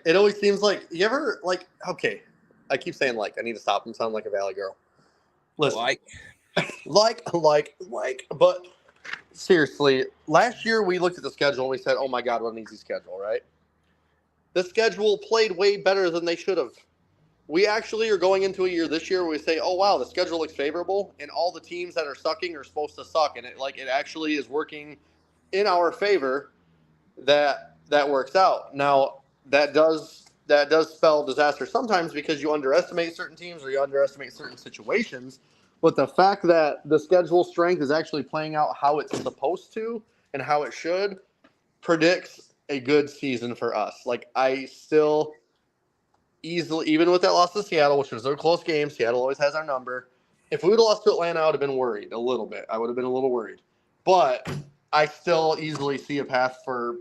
it always seems like you ever like okay, I keep saying like I need to stop and sound like a valley girl. Listen, but seriously, last year we looked at the schedule and we said, "Oh my God, what an easy schedule!" Right? The schedule played way better than they should have. We actually are going into a year this year where we say, "Oh wow, the schedule looks favorable, and all the teams that are sucking are supposed to suck," and it actually is working in our favor. That works out. Now that does spell disaster sometimes because you underestimate certain teams or you underestimate certain situations. But the fact that the schedule strength is actually playing out how it's supposed to and how it should predicts a good season for us. Like I still easily, even with that loss to Seattle, which was a close game, Seattle always has our number. If we would have lost to Atlanta, I would have been worried a little bit. I would have been a little worried. But I still easily see a path for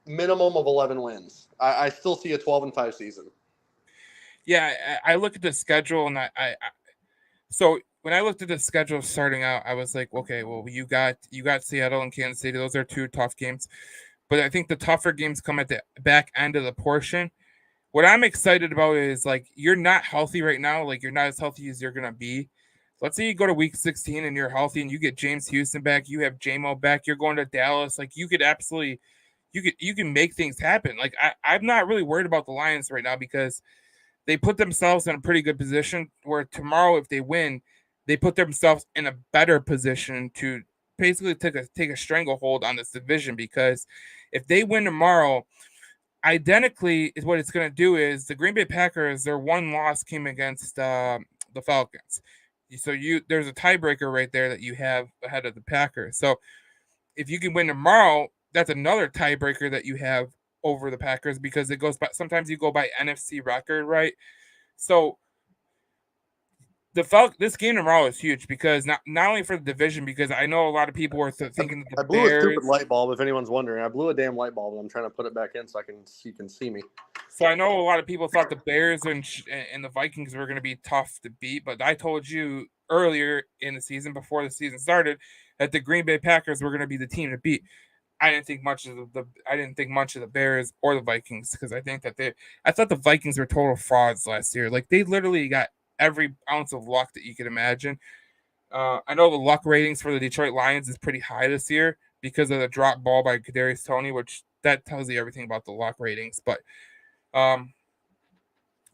minimum of 11 wins. I still see a 12-5 season. yeah, I look at the schedule and so when I looked at the schedule starting out, I was like, okay, well you got Seattle and Kansas City. Those are two tough games, but I think the tougher games come at the back end of the portion. What I'm excited about is like you're not healthy right now. Like you're not as healthy as you're gonna be. Let's say you go to week 16 and you're healthy and you get James Houston back, you have JMO back, you're going to Dallas. Like you could absolutely you can make things happen. Like I'm not really worried about the Lions right now because they put themselves in a pretty good position where tomorrow, if they win, they put themselves in a better position to basically take a stranglehold on this division because if they win tomorrow, identically is what it's going to do is the Green Bay Packers, their one loss came against the Falcons. So there's a tiebreaker right there that you have ahead of the Packers. So if you can win tomorrow, that's another tiebreaker that you have over the Packers because it goes by sometimes you go by NFC record, right? So this game tomorrow is huge because not only for the division, because I know a lot of people are thinking that I the blew a stupid Bears. light bulb. If anyone's wondering, I blew a damn light bulb, and I'm trying to put it back in so you can see me. So I know a lot of people thought the Bears and the Vikings were going to be tough to beat, but I told you earlier in the season, before the season started, that the Green Bay Packers were going to be the team to beat. I didn't think much of the Bears or the Vikings because I thought the Vikings were total frauds last year. Like they literally got every ounce of luck that you could imagine. I know the luck ratings for the Detroit Lions is pretty high this year because of the drop ball by Kadarius Toney, which that tells you everything about the luck ratings. But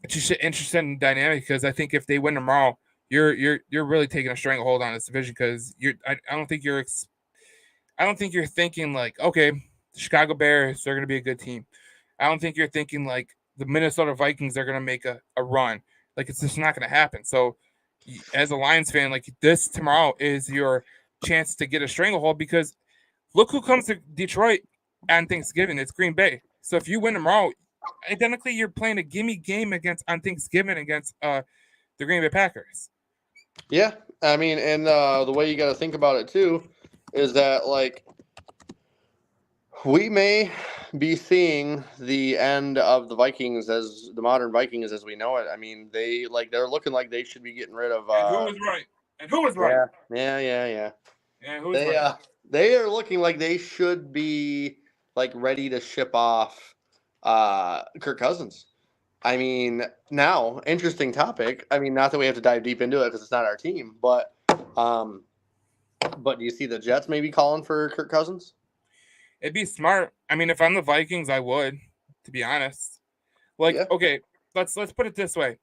it's just an interesting dynamic because I think if they win tomorrow, you're really taking a stranglehold on this division because I don't think you're thinking like, okay, the Chicago Bears, they're going to be a good team. I don't think you're thinking like the Minnesota Vikings are going to make a run. Like it's just not going to happen. So as a Lions fan, like this tomorrow is your chance to get a stranglehold because look who comes to Detroit on Thanksgiving. It's Green Bay. So if you win tomorrow, identically you're playing a gimme game on Thanksgiving against the Green Bay Packers. Yeah, I mean, and the way you got to think about it too is that like we may be seeing the end of the Vikings as the modern Vikings as we know it. I mean, they're looking like they should be getting rid of. And who was right? And who was right? Yeah. And who was right? They are looking like they should be like ready to ship off Kirk Cousins. I mean, now interesting topic. I mean, not that we have to dive deep into it because it's not our team, but do you see the Jets maybe calling for Kirk Cousins? It'd be smart. I mean, if I'm the Vikings, I would, to be honest. Like, Yeah. okay, let's put it this way.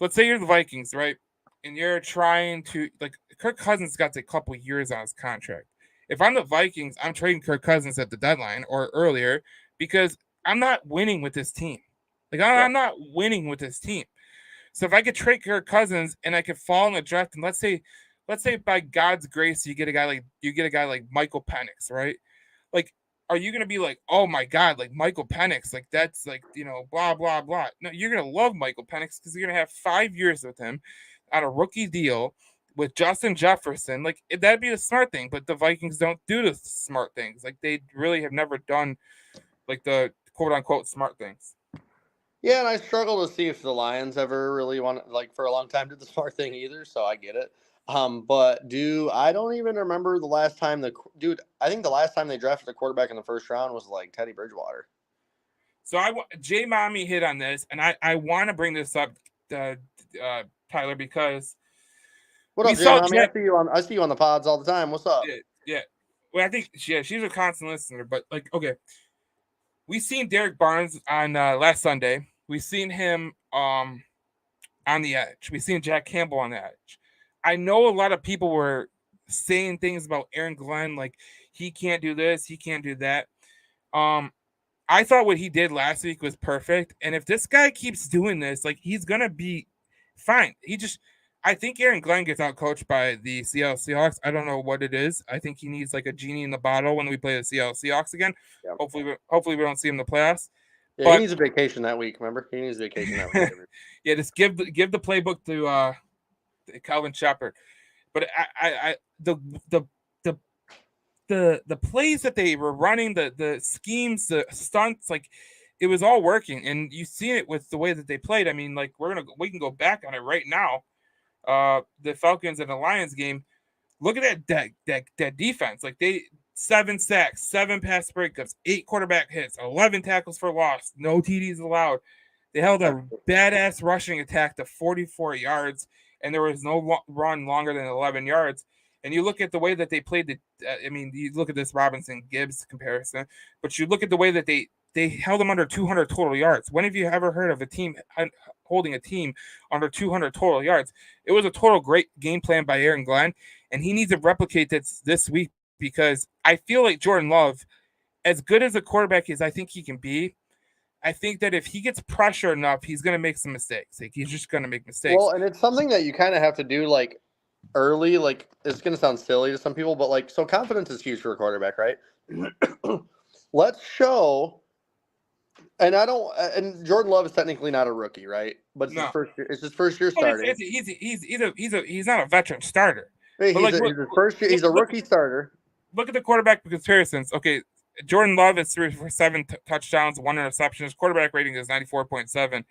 Let's say you're the Vikings, right? And you're trying to like Kirk Cousins got a couple years on his contract. If I'm the Vikings, I'm trading Kirk Cousins at the deadline or earlier because I'm not winning with this team. Like I'm not winning with this team. So if I could trade Kirk Cousins and I could fall in the draft, and let's say by God's grace you get a guy like Michael Penix, right? Like, are you gonna be like, oh my God, like Michael Penix, like that's like blah blah blah? No, you're gonna love Michael Penix because you're gonna have 5 years with him on a rookie deal. with Justin Jefferson, like that'd be the smart thing. But the Vikings don't do the smart things. Like they really have never done like the quote unquote smart things. Yeah, and I struggle to see if the Lions ever really want like for a long time did the smart thing either. So I get it. But I don't even remember the last time I think the last time they drafted a quarterback in the first round was like Teddy Bridgewater. So J Mommy hit on this, and I want to bring this up, Tyler, because what up, Jay Mommy? I see you on the pods all the time. What's up? Yeah. Well, I think she's a constant listener, but like, okay, we seen Derek Barnes on last Sunday. We seen him on the edge. We seen Jack Campbell on the edge. I know a lot of people were saying things about Aaron Glenn, like he can't do this, he can't do that. I thought what he did last week was perfect, and if this guy keeps doing this, like he's gonna be fine. I think Aaron Glenn gets out coached by the Seattle Seahawks. I don't know what it is. I think he needs like a genie in the bottle when we play the Seattle Seahawks again. Yeah. Hopefully we don't see him in the playoffs. Yeah, but he needs a vacation that week. Remember, he needs a vacation that week. Yeah, just give the playbook to Calvin Shepard. But the plays that they were running, the schemes, the stunts, like it was all working, and you see it with the way that they played. I mean, like we can go back on it right now. The Falcons and the Lions game. Look at that defense. Like 7 sacks, 7 pass breakups, 8 quarterback hits, 11 tackles for loss, no TDs allowed. They held a badass rushing attack to 44 yards, and there was no run longer than 11 yards. And you look at the way that they played you look at this Robinson-Gibbs comparison, but you look at the way that they held them under 200 total yards. When have you ever heard of a team holding a team under 200 total yards? It was a total great game plan by Aaron Glenn, and he needs to replicate this week because I feel like Jordan Love, as good as a quarterback as I think he can be, I think that if he gets pressure enough, he's going to make some mistakes. Like he's just going to make mistakes. Well, and it's something that you kind of have to do like early. Like it's going to sound silly to some people, but like so confidence is huge for a quarterback, right? Let's show. And and Jordan Love is technically not a rookie, right? But it's his first year starting. He's not a veteran starter. He's a rookie starter. Look at the quarterback comparisons. Okay, Jordan Love is 3 for 7 touchdowns, 1 interception. His quarterback rating is 94.7.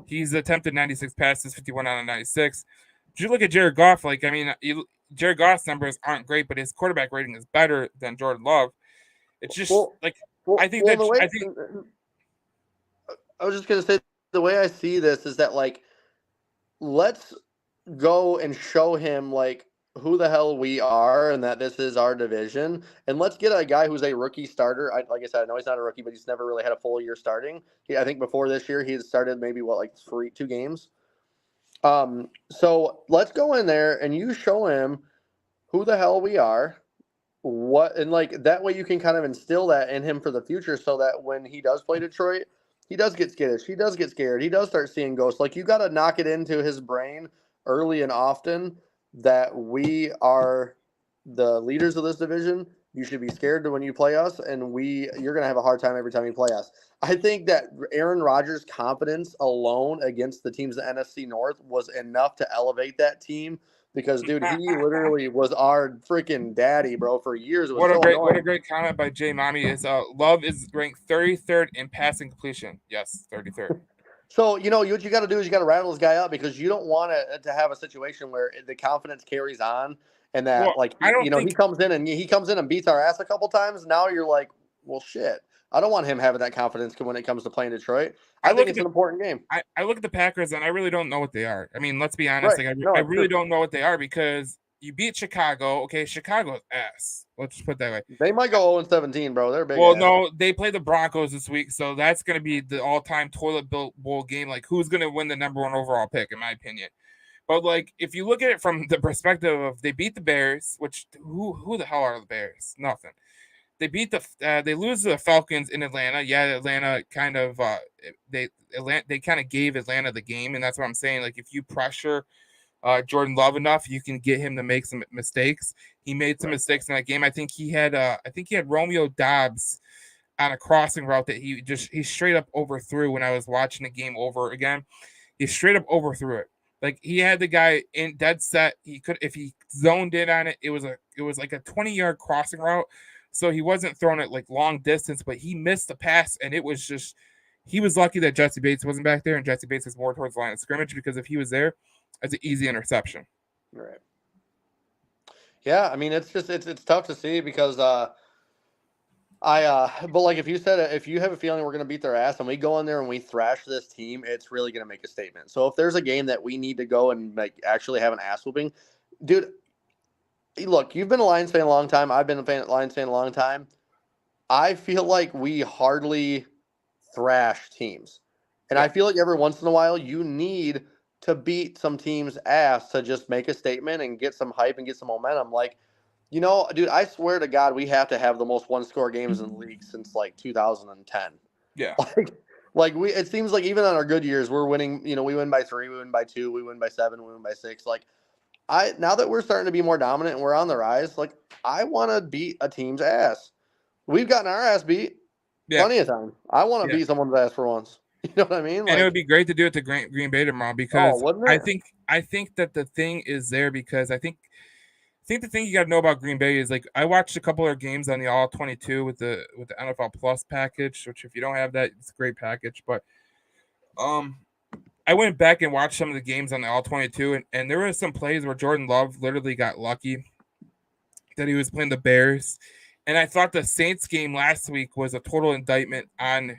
He's attempted 96 passes, 51 out of 96. Did you look at Jared Goff? Like, I mean, Jared Goff's numbers aren't great, but his quarterback rating is better than Jordan Love. It's just I was just going to say, the way I see this is that, like, let's go and show him, like, who the hell we are and that this is our division. And let's get a guy who's a rookie starter. Like I said, I know he's not a rookie, but he's never really had a full year starting. I think before this year, he had started maybe, 2 games. So let's go in there and you show him who the hell we are. And, like, that way you can kind of instill that in him for the future so that when he does play Detroit, he does get skittish. He does get scared. He does start seeing ghosts. Like, you got to knock it into his brain early and often that we are the leaders of this division. You should be scared when you play us, and you're going to have a hard time every time you play us. I think that Aaron Rodgers' confidence alone against the teams in the NFC North was enough to elevate that team because, dude, he literally was our freaking daddy, bro, for years. What a great comment by Jay Mommy is Love is ranked 33rd in passing completion. Yes, 33rd. So, what you got to do is you got to rattle this guy up because you don't want to have a situation where the confidence carries on and that, he comes in and beats our ass a couple times. Now you're like, well, shit. I don't want him having that confidence when it comes to playing Detroit. I think it's an important game. I look at the Packers and I really don't know what they are. I mean, let's be honest. Right. I really don't know what they are because you beat Chicago. Okay, Chicago's ass. Let's just put it that way. They might go 0-17, bro. They're big. Well, no, they play the Broncos this week, so that's going to be the all-time toilet bowl game. Like, who's going to win the number 1 overall pick, in my opinion? But, like, if you look at it from the perspective of they beat the Bears, which who the hell are the Bears? Nothing. They they lose to the Falcons in Atlanta. Yeah, Atlanta kind of they kind of gave Atlanta the game, and that's what I'm saying. Like, if you pressure Jordan Love enough, you can get him to make some mistakes. He made some mistakes in that game. I think he had Romeo Doubs on a crossing route that he straight up overthrew when I was watching the game over again. He straight up overthrew it. Like he had the guy in dead set. He could, if he zoned in on it, it was like a 20-yard crossing route. So he wasn't throwing it like long distance, but he missed the pass, and it was just he was lucky that Jesse Bates wasn't back there, and Jesse Bates was more towards the line of scrimmage, because if he was there, it's an easy interception. Right. Yeah, I mean it's just it's tough to see because but like if you have a feeling we're gonna beat their ass and we go in there and we thrash this team, it's really gonna make a statement. So if there's a game that we need to go and like actually have an ass whooping, dude, look, you've been a Lions fan a long time. I've been a Lions fan a long time. I feel like we hardly thrash teams. And I feel like every once in a while you need to beat some team's ass to just make a statement and get some hype and get some momentum. Like, dude, I swear to God, we have to have the most one-score games in the league since like 2010. Yeah. Like it seems like even on our good years, we're winning. We win by 3, we win by 2, we win by 7, we win by 6. Like, now that we're starting to be more dominant and we're on the rise, like I want to beat a team's ass. We've gotten our ass beat plenty of time. I want to beat someone's ass for once. You know what I mean? And it would be great to do it to Green Bay tomorrow, because I think that the thing is there, because I think the thing you got to know about Green Bay is, like, I watched a couple of games on the All 22 with the NFL Plus package, which if you don't have that, it's a great package. But I went back and watched some of the games on the All 22, and there were some plays where Jordan Love literally got lucky that he was playing the Bears. And I thought the Saints game last week was a total indictment on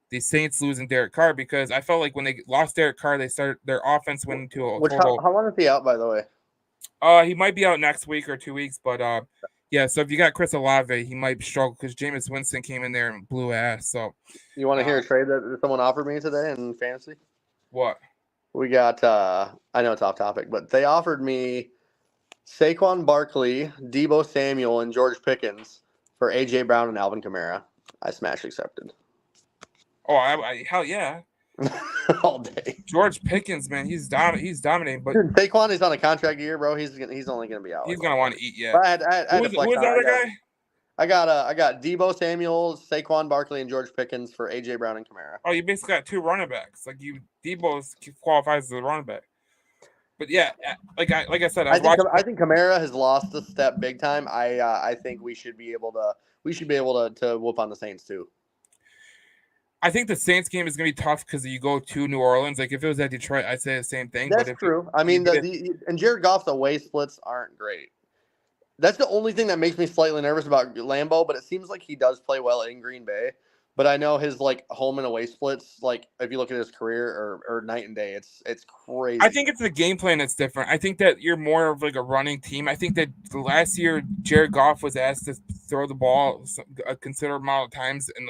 the Saints losing Derek Carr, because I felt like when they lost Derek Carr, they started their offense went into a total. How long is he out, by the way? He might be out next week or 2 weeks, but yeah. So if you got Chris Olave, he might struggle because Jameis Winston came in there and blew ass. So you want to hear a trade that someone offered me today in fantasy? What? We got. I know it's off topic, but they offered me Saquon Barkley, Deebo Samuel, and George Pickens for AJ Brown and Alvin Kamara. I smash accepted. Oh, I hell yeah. All day. George Pickens, man, he's dominating. But dude, Saquon is on a contract year, bro. He's only gonna be out. He's gonna want to eat. Yeah. But I had who was the other guy? I got Deebo Samuel, Saquon Barkley, and George Pickens for AJ Brown and Kamara. Oh, you basically got 2 running backs. Like Deebo qualifies as a running back. But yeah, like I said, I think Kamara has lost a step big time. I think we should be able to whoop on the Saints too. I think the Saints game is going to be tough because you go to New Orleans. Like if it was at Detroit, I'd say the same thing. That's true. I mean, and Jared Goff's away splits aren't great. That's the only thing that makes me slightly nervous about Lambeau, but it seems like he does play well in Green Bay. But I know his like home and away splits, like if you look at his career or night and day, it's crazy. I think it's the game plan that's different. I think that you're more of like a running team. I think that the last year Jared Goff was asked to throw the ball a considerable amount of times and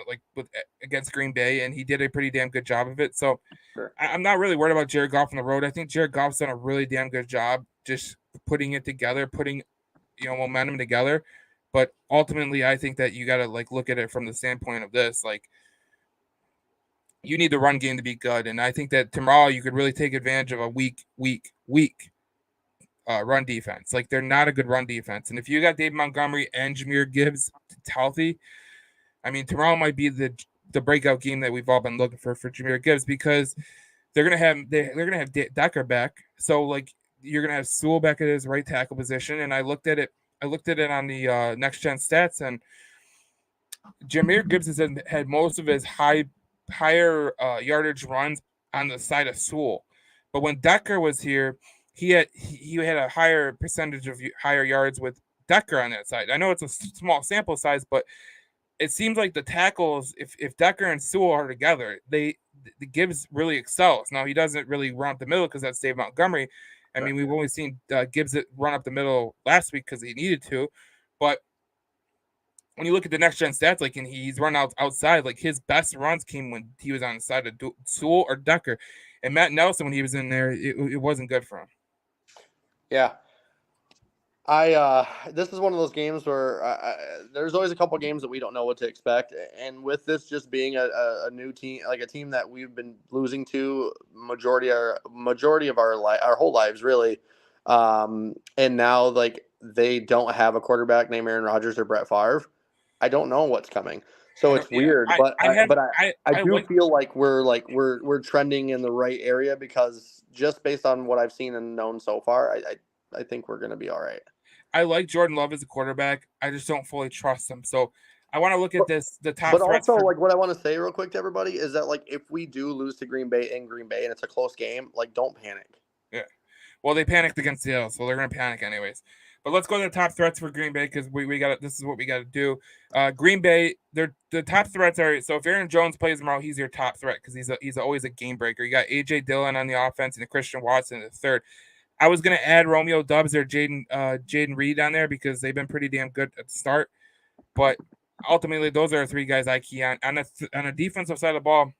against Green Bay, and he did a pretty damn good job of it. So sure. I'm not really worried about Jared Goff on the road. I think Jared Goff's done a really damn good job just putting it together, putting momentum together. But ultimately, I think that you got to like look at it from the standpoint of this. Like, you need the run game to be good, and I think that tomorrow you could really take advantage of a weak run defense. Like, they're not a good run defense, and if you got Dave Montgomery and Jahmyr Gibbs healthy, I mean, tomorrow might be the breakout game that we've all been looking for Jahmyr Gibbs, because they're gonna have Decker back. So like you're gonna have Sewell back at his right tackle position, and I looked at it on the next gen stats, and Jahmyr Gibbs has had most of his higher yardage runs on the side of Sewell. But when Decker was here, he had a higher percentage of higher yards with Decker on that side. I know it's a small sample size, but it seems like the tackles, if Decker and Sewell are together, the Gibbs really excels. Now he doesn't really run up the middle because that's Dave Montgomery. I mean, we've only seen Gibbs run up the middle last week because he needed to, but when you look at the next gen stats, like, and he's run outside, like his best runs came when he was on the side of Sewell or Decker, and Matt Nelson, when he was in there, it wasn't good for him. Yeah. This is one of those games where there's always a couple games that we don't know what to expect, and with this just being a new team, like a team that we've been losing to majority of our whole lives, really, and now like they don't have a quarterback named Aaron Rodgers or Brett Favre. I don't know what's coming. So it's weird, but I do like, feel like we're trending in the right area because just based on what I've seen and known so far, I think we're gonna be all right. I like Jordan Love as a quarterback. I just don't fully trust him. So I want to look at the top But threats. also, like, what I want to say real quick to everybody is that, like, if we do lose to Green Bay in Green Bay and it's a close game, like, don't panic. Yeah. Well, they panicked against Seattle, so they're going to panic anyways. But let's go to the top threats for Green Bay because we got this is what we got to do. Green Bay, the top threats are, so if Aaron Jones plays tomorrow, he's your top threat because he's always a game breaker. You got AJ Dillon on the offense and Christian Watson in the third. I was going to add Romeo Doubs or Jaden Reed on there because they've been pretty damn good at the start. But ultimately, those are the three guys I key on. On the defensive side of the ball,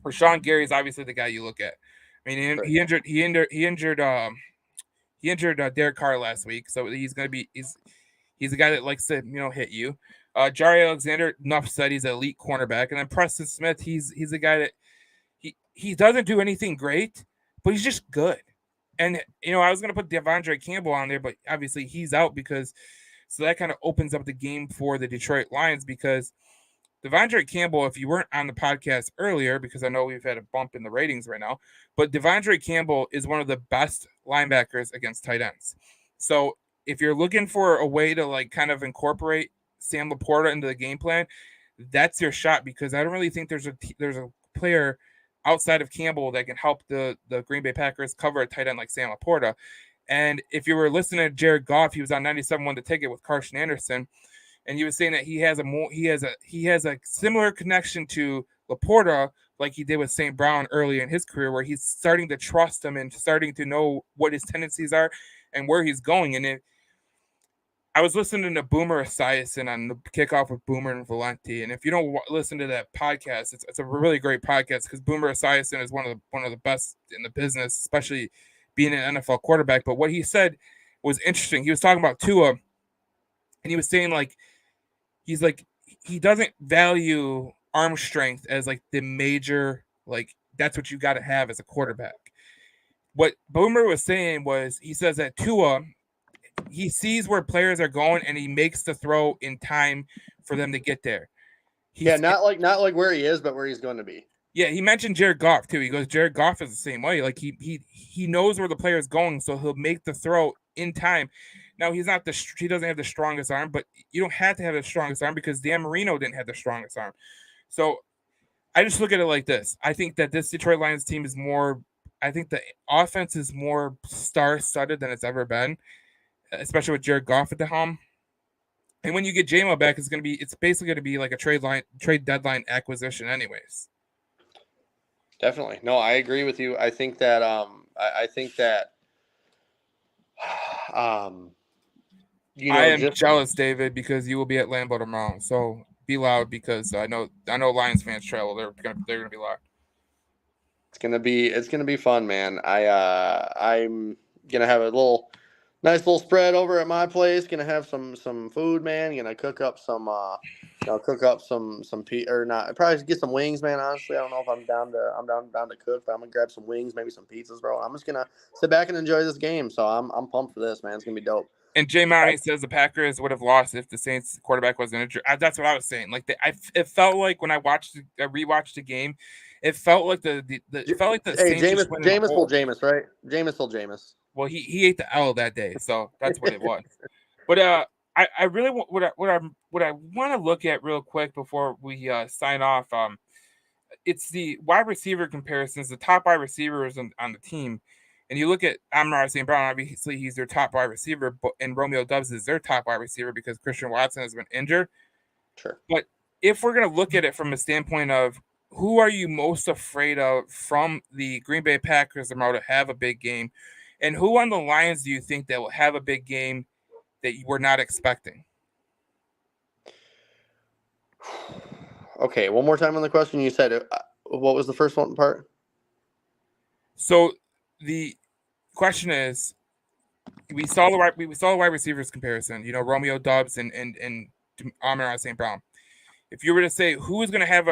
Rashawn Gary is obviously the guy you look at. I mean, he injured Derek Carr last week, so he's a guy that likes to hit you. Jari Alexander, enough said, he's an elite cornerback, and then Preston Smith, he's a guy that he doesn't do anything great, but he's just good. And I was gonna put Devondre Campbell on there, but obviously he's out so that kind of opens up the game for the Detroit Lions because Devondre Campbell, if you weren't on the podcast earlier, because I know we've had a bump in the ratings right now, but Devondre Campbell is one of the best linebackers against tight ends. So if you're looking for a way to like kind of incorporate Sam Laporta into the game plan, that's your shot because I don't really think there's a player outside of Campbell that can help the Green Bay Packers cover a tight end like Sam Laporta. And if you were listening to Jared Goff, he was on 97.1 The Ticket with Carson Anderson, and he was saying that he has a similar connection to Laporta like he did with St. Brown earlier in his career, where he's starting to trust him and starting to know what his tendencies are and where he's going. And I was listening to Boomer Esiason on the kickoff with Boomer and Valenti, and if you don't listen to that podcast, it's a really great podcast because Boomer Esiason is one of the best in the business, especially being an NFL quarterback. But what he said was interesting. He was talking about Tua, and he was saying he doesn't value arm strength as like the major, like that's what you got to have as a quarterback. What Boomer was saying was he says that Tua, he sees where players are going and he makes the throw in time for them to get there. Not like where he is, but where he's going to be. Yeah, he mentioned Jared Goff too. He goes, Jared Goff is the same way. Like he knows where the player is going, so he'll make the throw in time. Now he doesn't have the strongest arm, but you don't have to have the strongest arm because Dan Marino didn't have the strongest arm. So I just look at it like this. I think that this Detroit Lions team is more. I think the offense is more star-studded than it's ever been, especially with Jared Goff at the helm. And when you get JMO back, it's basically going to be like a trade deadline acquisition, anyways. Definitely. No, I agree with you. I think that I am jealous, David, because you will be at Lambeau tomorrow. So be loud because I know Lions fans travel. They're gonna be loud. It's gonna be fun, man. I'm gonna have a nice little spread over at my place. Gonna have some food, man. Gonna cook up some or not. Probably get some wings, man. Honestly, I don't know if I'm down to cook, but I'm gonna grab some wings, maybe some pizzas, bro. I'm just gonna sit back and enjoy this game. So I'm pumped for this, man. It's gonna be dope. And Jay Mounty says the Packers would have lost if the Saints quarterback wasn't injured. That's what I was saying. Like it felt like when I rewatched the game, it felt like the Hey, Jameis will Jameis, right? Jameis will Jameis. Well, he ate the L that day, so that's what it was. But I really what I want to look at real quick before we sign off. It's the wide receiver comparisons, the top wide receivers on the team. And you look at Amon-Ra St. Brown, obviously he's their top wide receiver, and Romeo Doubs is their top wide receiver because Christian Watson has been injured. Sure. But if we're going to look at it from a standpoint of who are you most afraid of from the Green Bay Packers tomorrow to have a big game, and who on the Lions do you think that will have a big game that you were not expecting? Okay, one more time on the question. You said what was the first one part? So the question is, we saw the wide receivers comparison. Romeo Doubs and Amon-Ra St. Brown. If you were to say who's going to have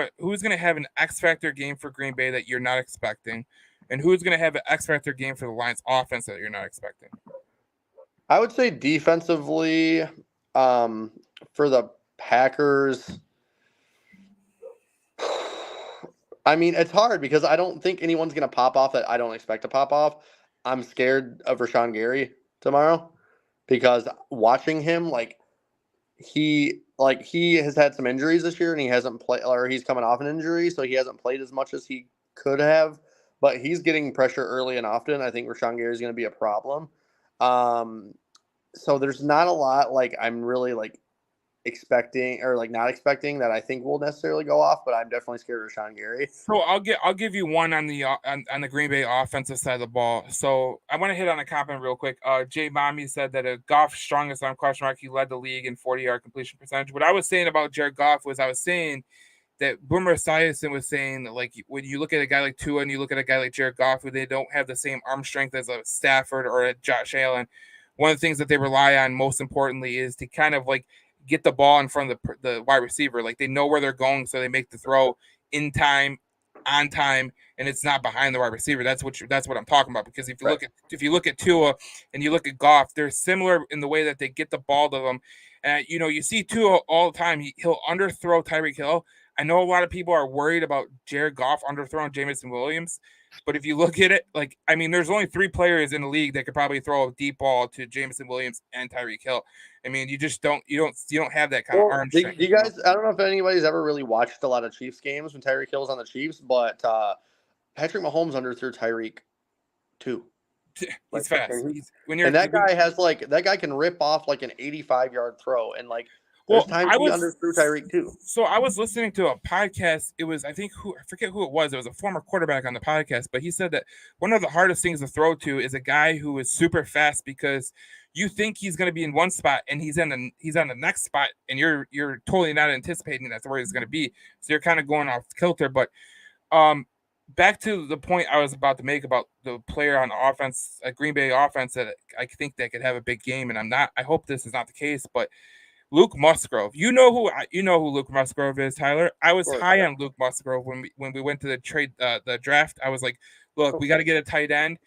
an X factor game for Green Bay that you're not expecting, and who's going to have an X factor game for the Lions offense that you're not expecting? I would say defensively, for the Packers, I mean, it's hard because I don't think anyone's going to pop off that I don't expect to pop off. I'm scared of Rashawn Gary tomorrow because watching him, he has had some injuries this year and he hasn't played, or he's coming off an injury, so he hasn't played as much as he could have. But he's getting pressure early and often. I think Rashawn Gary is going to be a problem. So there's not a lot I'm really expecting or not expecting that I think will necessarily go off, but I'm definitely scared of Rashawn Gary. So I'll give you one on the Green Bay offensive side of the ball. So I want to hit on a compliment real quick. Jay Mommy said that Goff's strongest on question mark. He led the league in 40-yard completion percentage. What I was saying about Jared Goff was I was saying that Boomer Esiason was saying that, like, when you look at a guy like Tua and you look at a guy like Jared Goff, who they don't have the same arm strength as a Stafford or a Josh Allen, one of the things that they rely on most importantly is to kind of get the ball in front of the wide receiver. Like, they know where they're going, so they make the throw in time, on time, and it's not behind the wide receiver. That's what I'm talking about. Because if you look at Tua and you look at Goff, they're similar in the way that they get the ball to them. And you see Tua all the time. He'll underthrow Tyreek Hill. I know a lot of people are worried about Jared Goff underthrowing Jameson Williams, but if you look at it, there's only 3 players in the league that could probably throw a deep ball to Jameson Williams and Tyreek Hill. I mean, you just don't have that kind of arm strength. Do you guys? I don't know if anybody's ever really watched a lot of Chiefs games when Tyreek Hill's on the Chiefs, but Patrick Mahomes underthrew Tyreek too. He's fast. That guy can rip off an 85-yard throw, and there's times he underthrew Tyreek too. So I was listening to a podcast. It was, I forget who it was. It was a former quarterback on the podcast, but he said that one of the hardest things to throw to is a guy who is super fast, because you think he's going to be in one spot and he's on the next spot, and you're totally not anticipating that's where he's going to be. So you're kind of going off kilter. But back to the point I was about to make about the player on the offense, Green Bay offense, that I think that could have a big game, and I hope this is not the case, but Luke Musgrove. You know who Luke Musgrove is, Tyler. I was high on Luke Musgrove when we went to the draft. I was like, look, we got to get a tight end.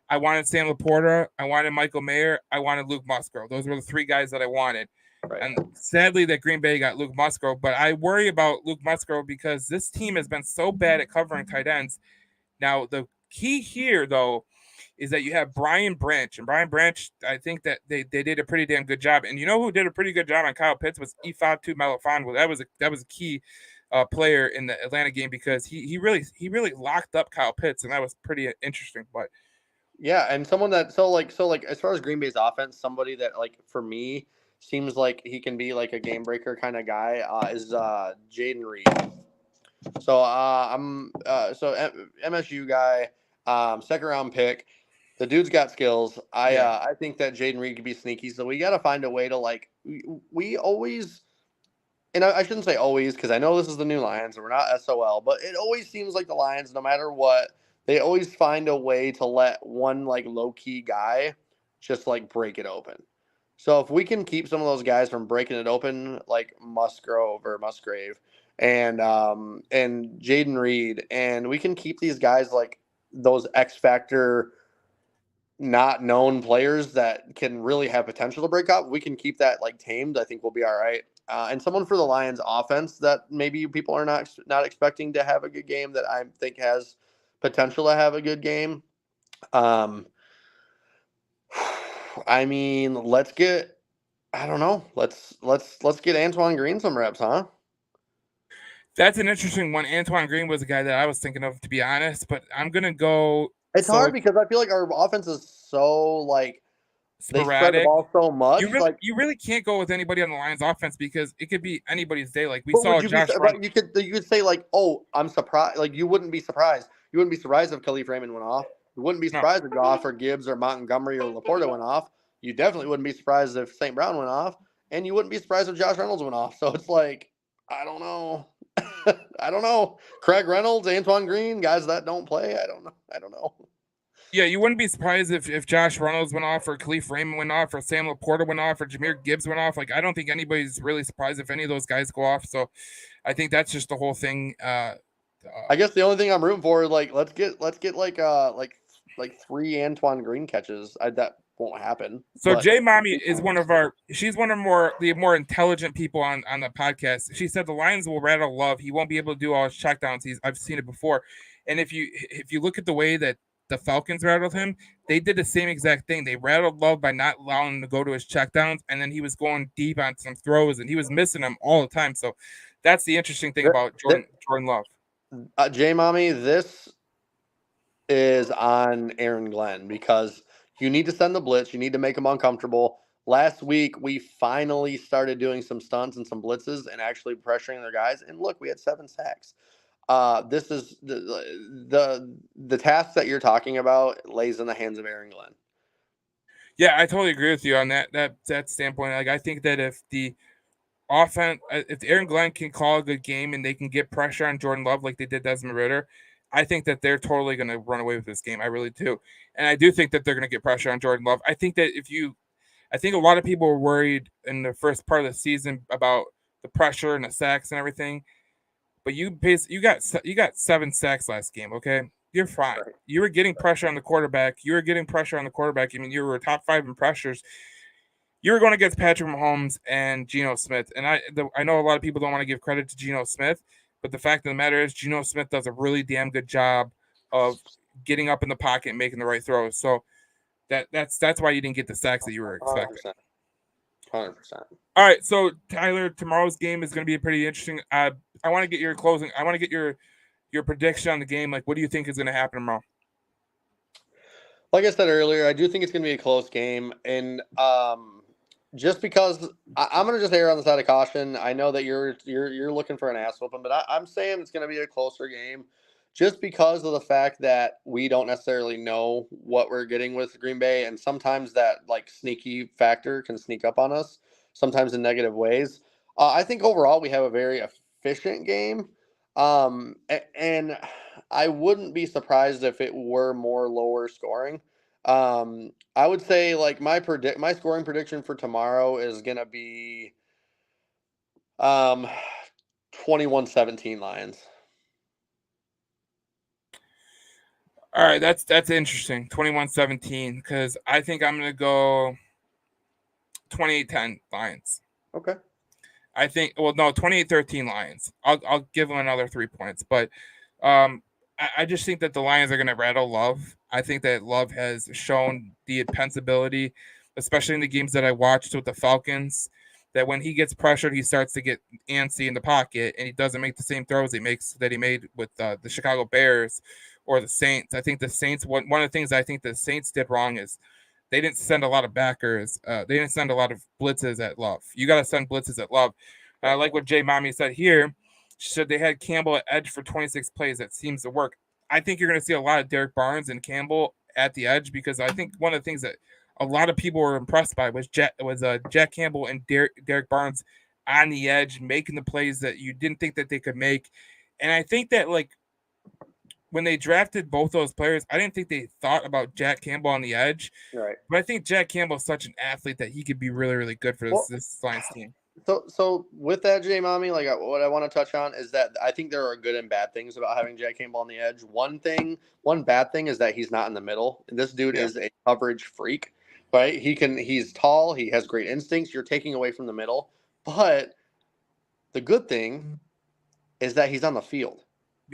I wanted Sam Laporta. I wanted Michael Mayer. I wanted Luke Musgrove. Those were the 3 guys that I wanted. Right. And sadly, that Green Bay got Luke Musgrove. But I worry about Luke Musgrove because this team has been so bad at covering tight ends. Now, the key here, though, is that you have Brian Branch. And Brian Branch, I think that they did a pretty damn good job. And you know who did a pretty good job on Kyle Pitts was Ifeatu Melifonwu. That was a key player in the Atlanta game, because he really locked up Kyle Pitts, and that was pretty interesting. But yeah, and someone that so as far as Green Bay's offense, somebody that for me seems like he can be a game breaker kind of guy is Jaden Reed. So MSU guy, 2nd round pick. The dude's got skills. I think that Jaden Reed could be sneaky. So we got to find a way to we always, and I shouldn't say always, because I know this is the new Lions and we're not SOL, but it always seems like the Lions, no matter what, they always find a way to let one low key guy just break it open. So if we can keep some of those guys from breaking it open, like Musgrave and Jaden Reed, and we can keep these guys those X factor, not known players that can really have potential to break up. We can keep that tamed. I think we'll be all right. And someone for the Lions offense that maybe people are not expecting to have a good game, that I think has potential to have a good game. I mean, let's get Antoine Green some reps, huh? That's an interesting one. Antoine Green was a guy that I was thinking of, to be honest, but I'm going to go. It's hard because I feel like our offense is so sporadic. They spread the ball so much. You really can't go with anybody on the Lions offense, because it could be anybody's day. We saw Josh. You could say oh, I'm surprised. You wouldn't be surprised. You wouldn't be surprised if Khalif Raymond went off. You wouldn't be surprised if Goff or Gibbs or Montgomery or Laporta went off. You definitely wouldn't be surprised if St. Brown went off, and you wouldn't be surprised if Josh Reynolds went off. So it's I don't know. I don't know. Craig Reynolds, Antoine Green, guys that don't play. I don't know. Yeah, you wouldn't be surprised if Josh Reynolds went off, or Khalif Raymond went off, or Sam Laporta went off, or Jahmyr Gibbs went off. I don't think anybody's really surprised if any of those guys go off. So I think that's just the whole thing. I guess the only thing I'm rooting for is let's get 3 Antoine Green catches. won't happen. So But Jay Mommy is she's one of the more intelligent people on the podcast. She said the Lions will rattle Love. He won't be able to do all his checkdowns. I've seen it before. And if you look at the way that the Falcons rattled him, they did the same exact thing. They rattled Love by not allowing him to go to his checkdowns, and then he was going deep on some throws, and he was missing them all the time. So that's the interesting thing about Jordan Love. J Mommy, this is on Aaron Glenn because you need to send the blitz. You need to make them uncomfortable. Last week, we finally started doing some stunts and some blitzes and actually pressuring their guys. And look, we had 7 sacks. This is the task that you're talking about lays in the hands of Aaron Glenn. Yeah, I totally agree with you on that standpoint. Like, I think that if the offense, if Aaron Glenn can call a good game and they can get pressure on Jordan Love like they did Desmond Ridder, I think that they're totally going to run away with this game. I really do. And I do think that they're going to get pressure on Jordan Love. I think that I think a lot of people were worried in the first part of the season about the pressure and the sacks and everything. But you got 7 sacks last game, okay? You're fine. Right. You were getting pressure on the quarterback. I mean, you were top 5 in pressures. You were going against Patrick Mahomes and Geno Smith. And I know a lot of people don't want to give credit to Geno Smith, but the fact of the matter is Geno Smith does a really damn good job of getting up in the pocket and making the right throws. So that's why you didn't get the sacks that you were expecting. 100%. All right, so Tyler, tomorrow's game is going to be pretty interesting. I want to get your closing. I want to get your prediction on the game. Like, what do you think is going to happen tomorrow? Like I said earlier, I do think it's going to be a close game, and just because I'm going to just err on the side of caution. I know that you're looking for an ass whooping, but I'm saying it's going to be a closer game, just because of the fact that we don't necessarily know what we're getting with Green Bay, and sometimes that like sneaky factor can sneak up on us, sometimes in negative ways. I think overall we have a very efficient game, and I wouldn't be surprised if it were more lower scoring. I would say like my scoring prediction for tomorrow is gonna be 21-17 Lions. All right, that's interesting. 21-17, because I think I'm going to go 28-10 Lions. Okay. I think, well, no, 28-13 Lions. I'll give them another 3 points, but I just think that the Lions are going to rattle Love. I think that Love has shown the dependability, especially in the games that I watched with the Falcons, that when he gets pressured, he starts to get antsy in the pocket, and he doesn't make the same throws that he made with the Chicago Bears or the Saints. I think the Saints, one of the things I think the Saints did wrong is they didn't send a lot of backers. They didn't send a lot of blitzes at Love. You got to send blitzes at Love. Like what Jay Mommy said here, she said they had Campbell at edge for 26 plays. That seems to work. I think you're going to see a lot of Derek Barnes and Campbell at the edge, because I think one of the things that a lot of people were impressed by was Jack Campbell and Derek Barnes on the edge, making the plays that you didn't think that they could make. And I think that, like, when they drafted both those players, I didn't think they thought about Jack Campbell on the edge. Right. But I think Jack Campbell is such an athlete that he could be really, really good for this Lions team. So with that, J Mommy, like what I want to touch on is that I think there are good and bad things about having Jack Campbell on the edge. One bad thing is that he's not in the middle. This dude is a coverage freak, right? He's tall, he has great instincts. You're taking away from the middle, but the good thing is that he's on the field,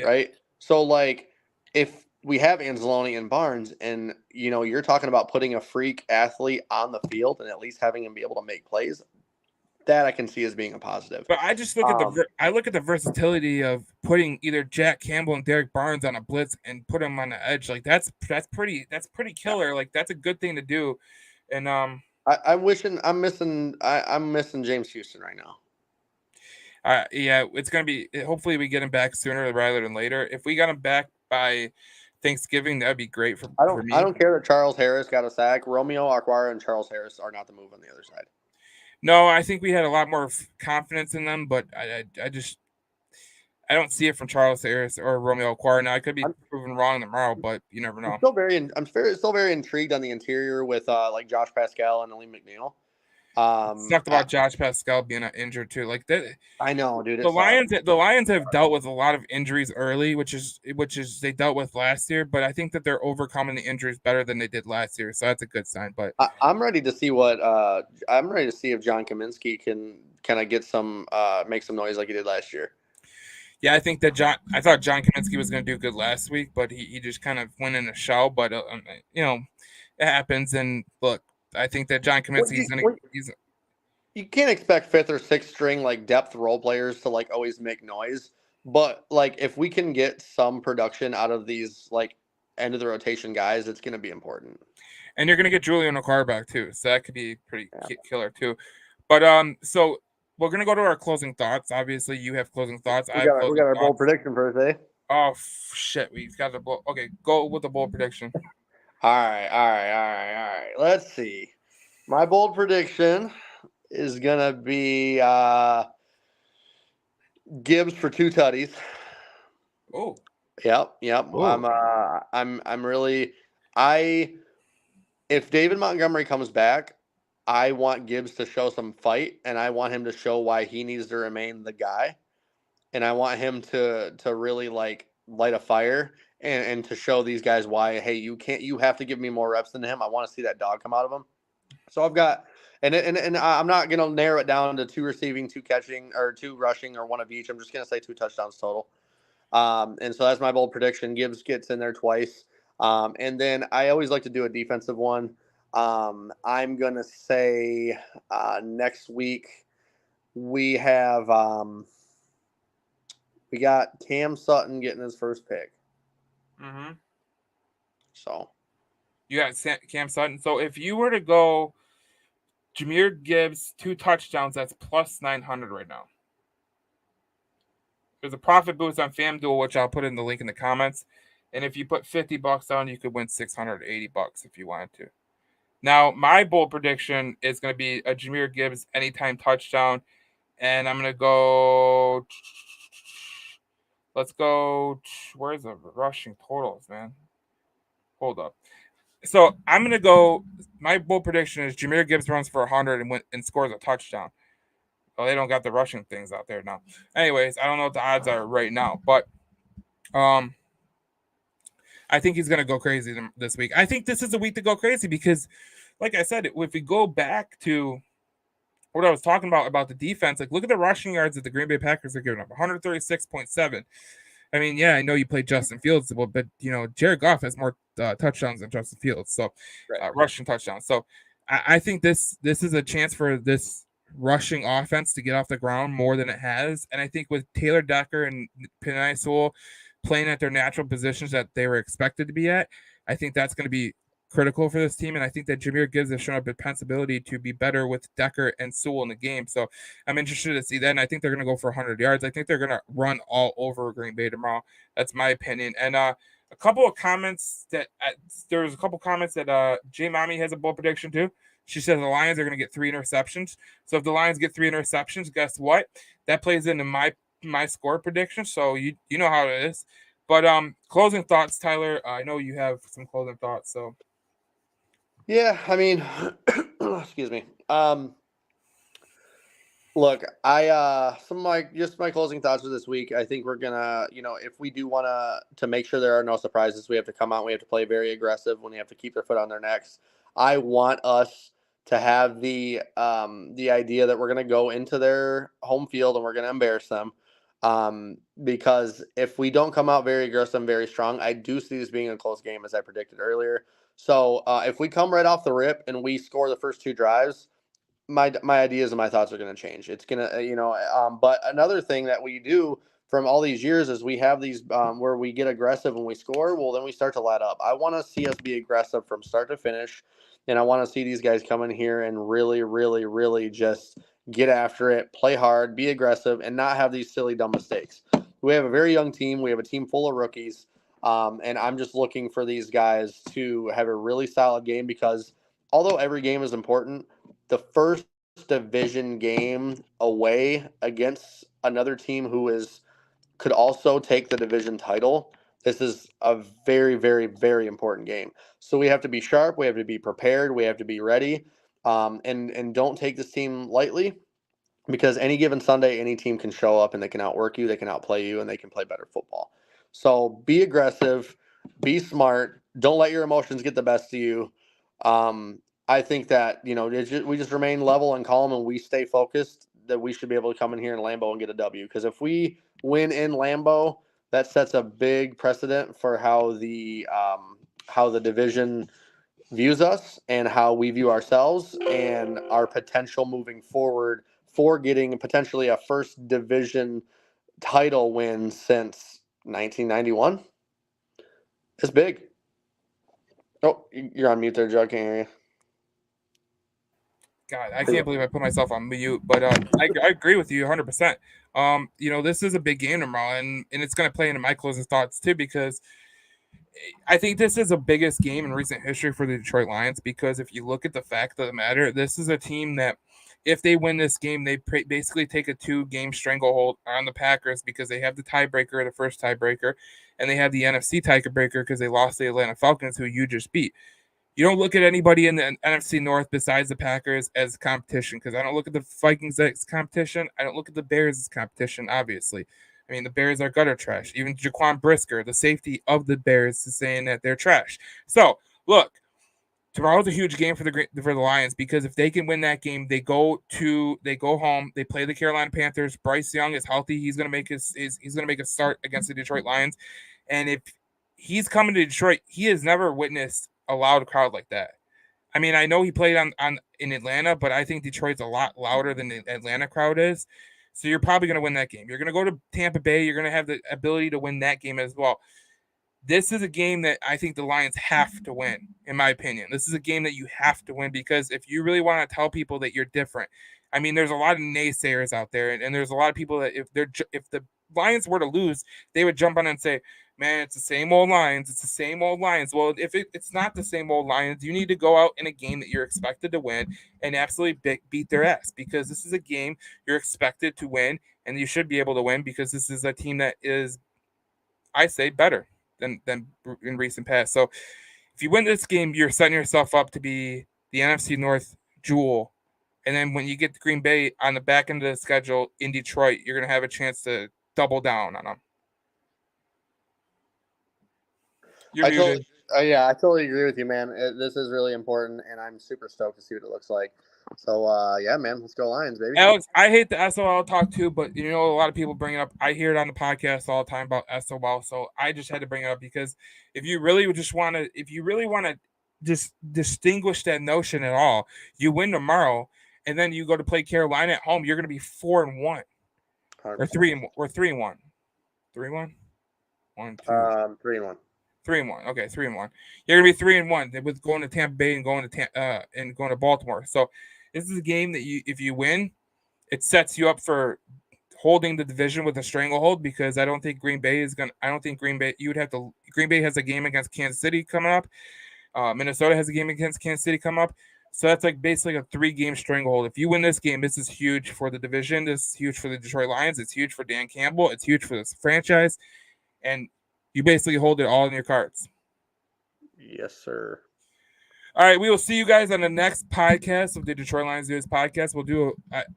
right? So like if we have Anzalone and Barnes, and you're talking about putting a freak athlete on the field and at least having him be able to make plays, that I can see as being a positive. But I just look at the versatility of putting either Jack Campbell and Derek Barnes on a blitz and put them on the edge. Like that's pretty killer. Like that's a good thing to do. And I'm missing James Houston right now. Yeah, it's gonna be. Hopefully, we get him back sooner rather than later. If we got him back by Thanksgiving, that'd be great for me. I don't care that Charles Harris got a sack. Romeo Okwara and Charles Harris are not the move on the other side. No, I think we had a lot more confidence in them, but I don't see it from Charles Harris or Romeo Okwara. Now I could be proven wrong tomorrow, but you never know. I'm still very intrigued on the interior with like Josh Pascal and Aleem McNeil. Talked about Josh Pascal being injured too. Like that, I know, dude. the Lions have dealt with a lot of injuries early, which is they dealt with last year. But I think that they're overcoming the injuries better than they did last year, so that's a good sign. But I'm ready to see what I'm ready to see if John Kaminsky can kind of get some make some noise like he did last year. Yeah, I think that I thought John Kaminsky was going to do good last week, but he just kind of went in a shell. But it happens. And look, I think that John Kaminsky is going to. You can't expect fifth or sixth string like depth role players to like always make noise. But like if we can get some production out of these like end of the rotation guys, it's going to be important. And you're going to get Julian Okwara back too, so that could be pretty killer too. But so we're going to go to our closing thoughts. Obviously, you have closing thoughts. We got our bold prediction first, eh? Oh shit, we got the bold. Okay, go with the bold prediction. All right. Let's see. My bold prediction is gonna be Gibbs for 2 tutties. Oh. Yep. Oh. I'm really if David Montgomery comes back, I want Gibbs to show some fight, and I want him to show why he needs to remain the guy, and I want him to really like light a fire and to show these guys why, hey, you have to give me more reps than him. I want to see that dog come out of him. So I've got and I'm not gonna narrow it down to 2 receiving, 2 catching, or 2 rushing, or 1 of each. I'm just gonna say 2 touchdowns total. And so that's my bold prediction. Gibbs gets in there twice. And then I always like to do a defensive one. I'm going to say next week we have we got Cam Sutton getting his first pick. Mm-hmm. So you got Cam Sutton. So if you were to go Jahmyr Gibbs 2 touchdowns, that's plus 900 right now. There's a profit boost on FanDuel, which I'll put in the link in the comments. And if you put $50 down, you could win $680 if you wanted to. Now, my bold prediction is going to be a Jahmyr Gibbs anytime touchdown. And I'm going to go. Let's go. Where's the rushing totals, man? Hold up. So I'm going to go. My bold prediction is Jahmyr Gibbs runs for 100 and scores a touchdown. Well, they don't got the rushing things out there now. Anyways, I don't know what the odds are right now, but I think he's going to go crazy this week. I think this is a week to go crazy because, like I said, if we go back to what I was talking about the defense, like look at the rushing yards that the Green Bay Packers are giving up, 136.7. I mean, yeah, I know you played Justin Fields, but Jared Goff has more touchdowns than Justin Fields, so rushing touchdowns. So I think this is a chance for this rushing offense to get off the ground more than it has. And I think with Taylor Decker and Penei Sewell playing at their natural positions that they were expected to be at, I think that's going to be critical for this team. And I think that Jahmyr Gibbs has shown up a ability to be better with Decker and Sewell in the game. So I'm interested to see that. And I think they're going to go for 100 yards. I think they're going to run all over Green Bay tomorrow. That's my opinion. And a couple of comments that there was a couple comments that J Mommy has a bold prediction too. She says the Lions are going to get 3 interceptions. So if the Lions get 3 interceptions, guess what? That plays into my score prediction. So you know how it is. But closing thoughts, Tyler. I know you have some closing thoughts. So yeah, I mean, excuse me. Look, some of my closing thoughts for this week. I think we're gonna, if we do want to make sure there are no surprises, we have to come out. We have to play very aggressive. When we have to keep their foot on their necks. I want us to have the idea that we're going to go into their home field and we're going to embarrass them. Because if we don't come out very aggressive and very strong, I do see this being a close game, as I predicted earlier. So if we come right off the rip and we score the first 2 drives, my ideas and my thoughts are going to change. It's going to, but another thing that we do from all these years is we have these where we get aggressive when we score. Well, then we start to let up. I want to see us be aggressive from start to finish. And I want to see these guys come in here and really, really, really just get after it, play hard, be aggressive, and not have these silly, dumb mistakes. We have a very young team. We have a team full of rookies. And I'm just looking for these guys to have a really solid game because although every game is important, the first division game away against another team who could also take the division title, this is a very, very, very important game. So we have to be sharp. We have to be prepared. We have to be ready. and don't take this team lightly, because any given Sunday, any team can show up and they can outwork you, they can outplay you, and they can play better football. So be aggressive, be smart, don't let your emotions get the best of you. I think that, we just remain level and calm and we stay focused, that we should be able to come in here in Lambeau and get a W. Because if we win in Lambeau, that sets a big precedent for how the division views us and how we view ourselves and our potential moving forward for getting potentially a first division title win since 1991. It's big. Oh, you're on mute there, Joe. I can't hear you. God, I can't believe I put myself on mute, but I agree with you 100%. This is a big game tomorrow, and it's going to play into my closing thoughts too, because I think this is the biggest game in recent history for the Detroit Lions, because if you look at the fact of the matter, this is a team that if they win this game, they basically take a 2-game stranglehold on the Packers, because they have the tiebreaker, the first tiebreaker, and they have the NFC tiebreaker because they lost the Atlanta Falcons, who you just beat. You don't look at anybody in the NFC North besides the Packers as competition, because I don't look at the Vikings as competition. I don't look at the Bears as competition, obviously. I mean, the Bears are gutter trash. Even Jaquan Brisker, the safety of the Bears, is saying that they're trash. So, look, tomorrow's a huge game for the Lions, because if they can win that game, they go home, they play the Carolina Panthers. Bryce Young is healthy. He's going to make a start against the Detroit Lions. And if he's coming to Detroit, he has never witnessed a loud crowd like that. I mean, I know he played in Atlanta, but I think Detroit's a lot louder than the Atlanta crowd is. So you're probably going to win that game. You're going to go to Tampa Bay. You're going to have the ability to win that game as well. This is a game that I think the Lions have to win, in my opinion. This is a game that you have to win, because if you really want to tell people that you're different, I mean, there's a lot of naysayers out there, and there's a lot of people that if the Lions were to lose, they would jump on and say, man, it's the same old Lions. It's the same old Lions. Well, if it's not the same old Lions, you need to go out in a game that you're expected to win and absolutely beat their ass, because this is a game you're expected to win, and you should be able to win, because this is a team that is, I say, better than in recent past. So if you win this game, you're setting yourself up to be the NFC North jewel. And then when you get to Green Bay on the back end of the schedule in Detroit, you're going to have a chance to double down on them. You're muted. I totally agree with you, man. This is really important, and I'm super stoked to see what it looks like. So, yeah, man, let's go Lions, baby. Alex, I hate the SOL talk too, but a lot of people bring it up. I hear it on the podcast all the time about SOL, so I just had to bring it up, because if you really want to just distinguish that notion at all, you win tomorrow, and then you go to play Carolina at home, you're going to be 4-1, or 3-1, 3-1, 3-1, 3-1. 3-1. Okay, 3-1. You're gonna be 3-1 with going to Tampa Bay and going to Baltimore. So this is a game that if you win, it sets you up for holding the division with a stranglehold, because I don't think Green Bay Green Bay has a game against Kansas City coming up. Minnesota has a game against Kansas City coming up. So that's like basically a 3-game stranglehold. If you win this game, this is huge for the division. This is huge for the Detroit Lions. It's huge for Dan Campbell. It's huge for this franchise. And you basically hold it all in your cards. Yes, sir. All right, we will see you guys on the next podcast of the Detroit Lions News podcast.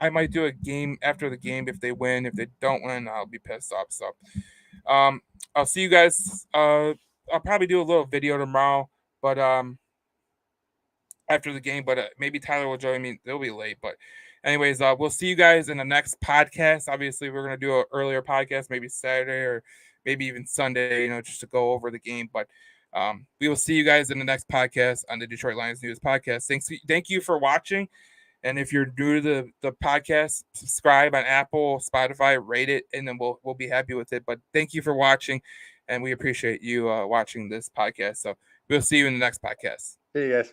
I might do a game after the game if they win. If they don't win, I'll be pissed off. So, I'll see you guys. I'll probably do a little video tomorrow, but after the game. But maybe Tyler will join me. It'll be late, but anyways, we'll see you guys in the next podcast. Obviously, we're gonna do an earlier podcast, maybe Saturday or maybe even Sunday, just to go over the game. But we will see you guys in the next podcast on the Detroit Lions News podcast. Thank you for watching. And if you're new to the podcast, subscribe on Apple, Spotify, rate it, and then we'll be happy with it. But thank you for watching, and we appreciate you watching this podcast. So we'll see you in the next podcast. See you guys.